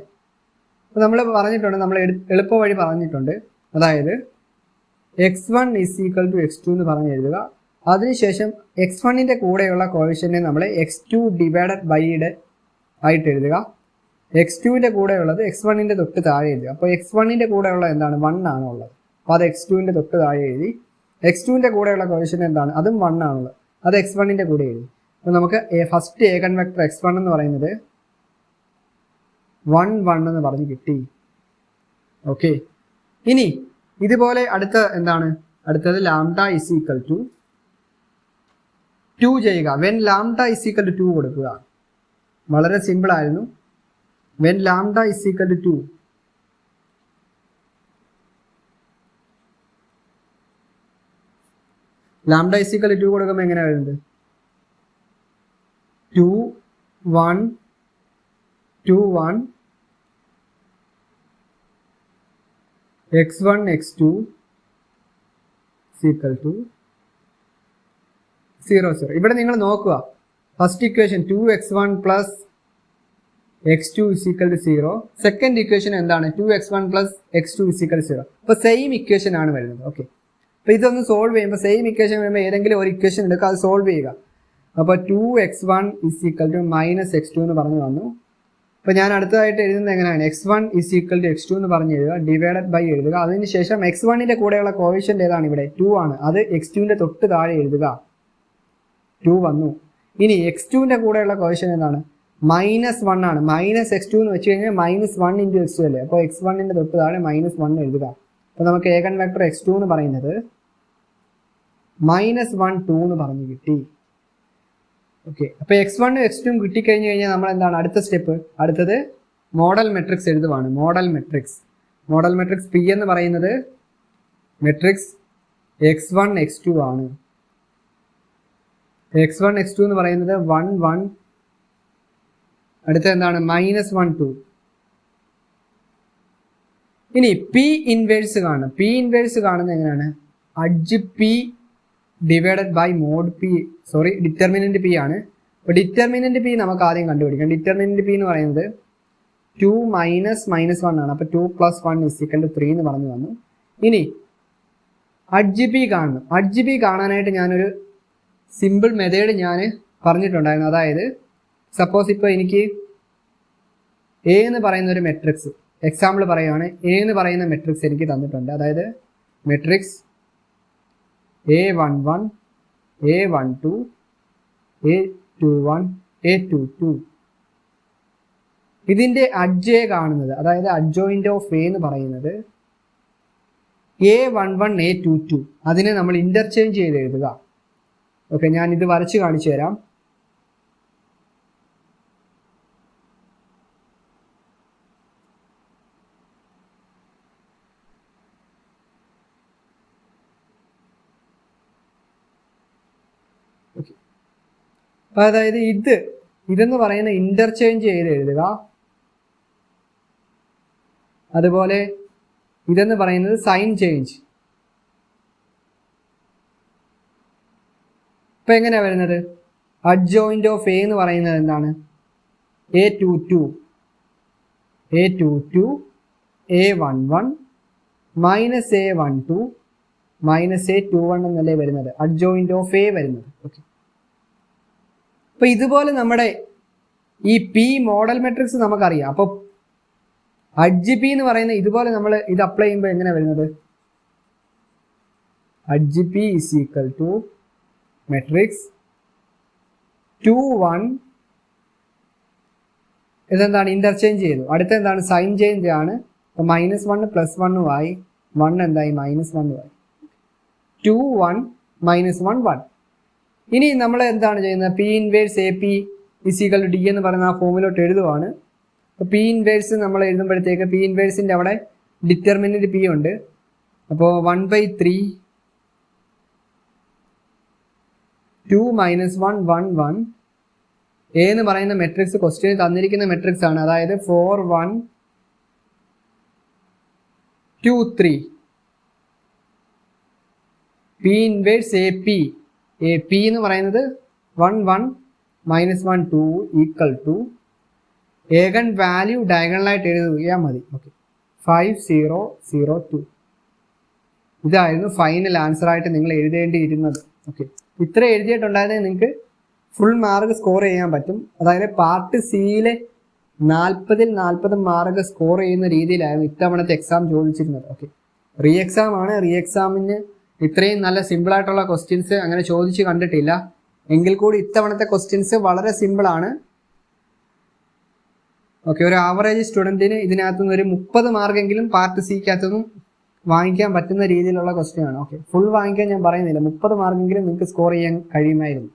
അപ്പോൾ നമ്മൾ പറഞ്ഞിട്ടുണ്ട്, നമ്മൾ എളുപ്പ വഴി പറഞ്ഞിട്ടുണ്ട്. അതായത് x1 = x2 എന്ന് പറഞ്ഞ് എഴുതുക. അതിനുശേഷം x1ൻ്റെ കൂടെയുള്ള കോഎഫിഷ്യന്റിനെ നമ്മൾ x2 ഡിവൈഡഡ് ബൈ ആയിട്ട് എഴുതുക. x2ൻ്റെ കൂടെയുള്ളത് x1ൻ്റെ തൊട്ട് താഴെ എഴുതുക. അപ്പോൾ x1ൻ്റെ കൂടെയുള്ള എന്താണ്? 1 ആണ് ഉള്ളത്. അപ്പോൾ അത് x2ൻ്റെ തൊട്ട് താഴെ എഴുതി. x2ൻ്റെ കൂടെയുള്ള കോഎഫിഷ്യന്റ് എന്താണ്? അതും 1 ആണുള്ളത്. അത് x1ൻ്റെ കൂടെ എഴുതി. അപ്പോൾ നമുക്ക് ഫസ്റ്റ് ഏഗൺ വെക്ടർ x1 എന്ന് പറയുന്നത് 1 1 എന്ന് പറഞ്ഞ് കിട്ടി. ഓക്കെ, ഇനി ഇതുപോലെ അടുത്ത എന്താണ്? അടുത്തത് ലാംഡ = 2 ചെയ്യുക. വെൻ ലാംഡ = 2 കൊടുക്കുക. വളരെ സിമ്പിൾ ആയിരുന്നു. വെൻ ലാംഡ = 2 ലാംഡ = 2 കൊടുക്കുമ്പോൾ എങ്ങനെയാണ് വരുന്നത്? 2 1 2 1 x1 x2 is equal to 0 0. ഇവിടെ നിങ്ങൾ നോക്കുക, first equation 2x1 plus x2 is equal to 0. Second equation എന്താണ്? 2x1 plus x2 is equal to 0. അപ്പോൾ സെയിം ഇക്വേഷൻ ആണ് വരുന്നത്. ഓക്കെ, അപ്പോൾ ഇതൊന്ന് സോൾവ് ചെയ്യുമ്പോൾ സെയിം ഇക്വേഷൻ വരുമ്പോൾ ഏതെങ്കിലും ഒരു ഇക്വേഷൻ എടുക്കുക, അത് സോൾവ് ചെയ്യുക. അപ്പോൾ 2x1 is equal to minus x2 എന്ന് പറഞ്ഞു വന്നു. അപ്പോൾ ഞാൻ അടുത്തതായിട്ട് എഴുതുന്നത് എങ്ങനെയാണ്? x1 is equal to x2 എന്ന് പറഞ്ഞ് എഴുതുക, ഡിവൈഡഡ് ബൈ എഴുതുക. അതിനുശേഷം x1ന്റെ കൂടെയുള്ള കോഎഫിഷ്യന്റ് ഏതാണ്? ഇവിടെ 2 ആണ്. അത് x2ന്റെ തൊട്ട് താഴെ എഴുതുക. 2 വന്നു. ഇനി x2ന്റെ കൂടെയുള്ള കോഎഫിഷ്യന്റ് എന്താണ്? -1 ആണ്. മൈനസ് x2 എന്ന് വെച്ച് കഴിഞ്ഞാൽ -1 ഇൻറ്റു x2 അല്ലേ? അപ്പോൾ x1ന്റെ തൊട്ട് താഴെ -1 എഴുതുക. അപ്പോൾ നമുക്ക് ഏകൻ വെക്ടർ x2 എന്ന് പറയുന്നത് -1 2 എന്ന് പറഞ്ഞു കിട്ടി. ഓക്കെ, അപ്പോൾ x1 x2 കിട്ടിക്കഴിഞ്ഞ് കഴിഞ്ഞാൽ നമ്മൾ എന്താണ് അടുത്ത സ്റ്റെപ്പ്? അടുത്തത് മോഡൽ മെട്രിക്സ് എഴുതുവാണ്. മോഡൽ മെട്രിക്സ് P എന്ന് പറയുന്നത് മെട്രിക്സ് x1 x2 ആണ്. x1 x2 എന്ന് പറയുന്നത് 1 1, അടുത്ത എന്താണ്? -1 2. ഇനി P ഇൻവേഴ്സ് കാണും. P ഇൻവേഴ്സ് കാണുന്നത് എങ്ങനെയാണ്? Adj P divided by mod P, sorry determinant P ആണ്. അപ്പോൾ ഡിറ്റർമിനന്റ് P നമുക്ക് ആദ്യം കണ്ടുപിടിക്കാം. ഡിറ്റർമിനന്റ് P എന്ന് പറയുന്നത് 2 -1 ആണ്. അപ്പോൾ 2 + 1 is equal to 3 എന്ന് പറഞ്ഞു വന്നു. ഇനി അഡ്ജ് P കാണണം. അഡ്ജ് P കാണാനായിട്ട് ഞാനൊരു സിമ്പിൾ മെത്തേഡ് ഞാൻ പറഞ്ഞിട്ടുണ്ടായിരുന്നു. അതായത് സപ്പോസ് ഇപ്പോൾ എനിക്ക് എ എന്ന് പറയുന്ന ഒരു മെട്രിക്സ്, എക്സാമ്പിൾ പറയുകയാണ്, എ എന്ന് പറയുന്ന മെട്രിക്സ് എനിക്ക് തന്നിട്ടുണ്ട്. അതായത് matrix A11 A12 A21 A22. ഇതിൻ്റെ അഡ്ജ് കാണുന്നത്, അതായത് അഡ്ജോയിന്റ് ഓഫ് എ എന്ന് പറയുന്നത് A11 A22. അതിനെ നമ്മൾ ഇന്റർചേഞ്ച് ചെയ്ത് എഴുതുക. ഓക്കെ, ഞാൻ ഇത് വരച്ച് കാണിച്ചു തരാം. അതായത് ഇതെന്ന് പറയുന്ന ഇന്റർചേഞ്ച് ചെയ്ത് എഴുതുക. അതുപോലെ ഇതെന്ന് പറയുന്നത് സൈൻ ചേഞ്ച്. ഇപ്പൊ എങ്ങനെയാ വരുന്നത്? അഡ്ജോയിന്റ് ഓഫ് എ എന്ന് പറയുന്നത് എന്താണ്? A22 A11 -A12 -A21 എന്നല്ലേ വരുന്നത്? അഡ്ജോയിന്റ് ഓഫ് എ വരുന്നത്. ഓക്കെ, അപ്പൊ ഇതുപോലെ നമ്മുടെ ഈ P മോഡൽ മെട്രിക്സ് നമുക്കറിയാം. അപ്പോൾ അഡ്ജ് P എന്ന് പറയുന്ന ഇതുപോലെ നമ്മൾ ഇത് അപ്ലൈ ചെയ്യുമ്പോൾ എങ്ങനെ വരുന്നത്? Adj P is equal to matrix 2 1. ഇതെന്താണ്? ഇന്റർചേഞ്ച് ചെയ്തു. അടുത്ത എന്താണ്? സൈൻ ചേഞ്ച് ആണ്. അപ്പോൾ -1 + 1 ആയി, 1 എന്തായി? -1 ആയി. 2 1 -1 1. ഇനി നമ്മൾ എന്താണ് ചെയ്യുന്നത്? P inverse AP is equal to D എന്ന് പറയുന്ന ആ ഫോമിലോട്ട് എഴുതുവാണ്. അപ്പോൾ P ഇൻവേഴ്സ് നമ്മൾ എഴുതുമ്പോഴത്തേക്ക് P ഇൻവേഴ്സിൻ്റെ അവിടെ ഡിറ്റർമിനന്റ് P ഉണ്ട്. അപ്പോൾ 1/3 2 -1 1 1. എ എന്ന് പറയുന്ന മെട്രിക്സ് ക്വസ്റ്റ്യൻ തന്നിരിക്കുന്ന മെട്രിക്സ് ആണ്. അതായത് 4 1 2 3. P ഇൻവേഴ്സ് AP P എന്ന് പറയുന്നത് 1 1 -1 2 ഈക്വൽ ടു ഏകൻ വാല്യൂ ഡയഗണലായിട്ട് എഴുതുകയാൽ മതി. ഓക്കെ, 5 0 0 2. ഇതായിരുന്നു ഫൈനൽ ആൻസർ ആയിട്ട് നിങ്ങൾ എഴുതേണ്ടിയിരുന്നത്. ഓക്കെ, ഇത്ര എഴുതിയിട്ടുണ്ടായിരുന്നെങ്കിൽ നിങ്ങൾക്ക് ഫുൾ മാർക്ക് സ്കോർ ചെയ്യാൻ പറ്റും. അതായത് പാർട്ട് സിയിലെ 40-ൽ 40 മാർക്ക് സ്കോർ ചെയ്യുന്ന രീതിയിലായിരുന്നു ഇത്തവണത്തെ എക്സാം ചോദിച്ചിരുന്നത്. ഓക്കെ, റീ എക്സാം ആണ്. റീ എക്സാമിന് ഇത്രയും നല്ല സിമ്പിളായിട്ടുള്ള ക്വസ്റ്റ്യൻസ് അങ്ങനെ ചോദിച്ച് കണ്ടിട്ടില്ല. എങ്കിൽ കൂടി ഇത്തവണത്തെ ക്വസ്റ്റ്യൻസ് വളരെ സിമ്പിളാണ്. ഓക്കെ, ഒരു ആവറേജ് സ്റ്റുഡൻറ്റിന് ഇതിനകത്തുനിന്ന് ഒരു 30 മാർക്കെങ്കിലും പാർട്ട് സിക്കകത്തുനിന്നും വാങ്ങിക്കാൻ പറ്റുന്ന രീതിയിലുള്ള ക്വസ്റ്റ്യൻ ആണ്. ഓക്കെ, ഫുൾ വാങ്ങിക്കാൻ ഞാൻ പറയുന്നില്ല, 30 മാർക്കെങ്കിലും നിങ്ങൾക്ക് സ്കോർ ചെയ്യാൻ കഴിയുമായിരുന്നു.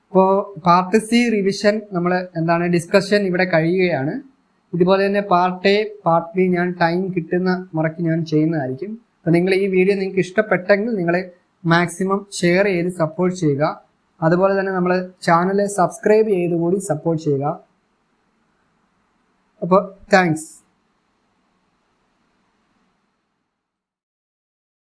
അപ്പോൾ പാർട്ട് സി റിവിഷൻ നമ്മൾ എന്താണ് ഡിസ്കഷൻ ഇവിടെ കഴിയുകയാണ്. ഇതുപോലെ തന്നെ പാർട്ട് എ പാർട്ട് ബി ഞാൻ ടൈം കിട്ടുന്ന മുറയ്ക്ക് ഞാൻ ചെയ്യുന്നതായിരിക്കും. അപ്പോൾ നിങ്ങൾ ഈ വീഡിയോ നിങ്ങൾക്ക് ഇഷ്ടപ്പെട്ടെങ്കിൽ നിങ്ങൾ മാക്സിമം ഷെയർ ചെയ്ത് സപ്പോർട്ട് ചെയ്യുക. അതുപോലെ തന്നെ നമ്മൾ ചാനൽ സബ്സ്ക്രൈബ് ചെയ്ത് കൂടി സപ്പോർട്ട് ചെയ്യുക. അപ്പോൾ താങ്ക്സ്.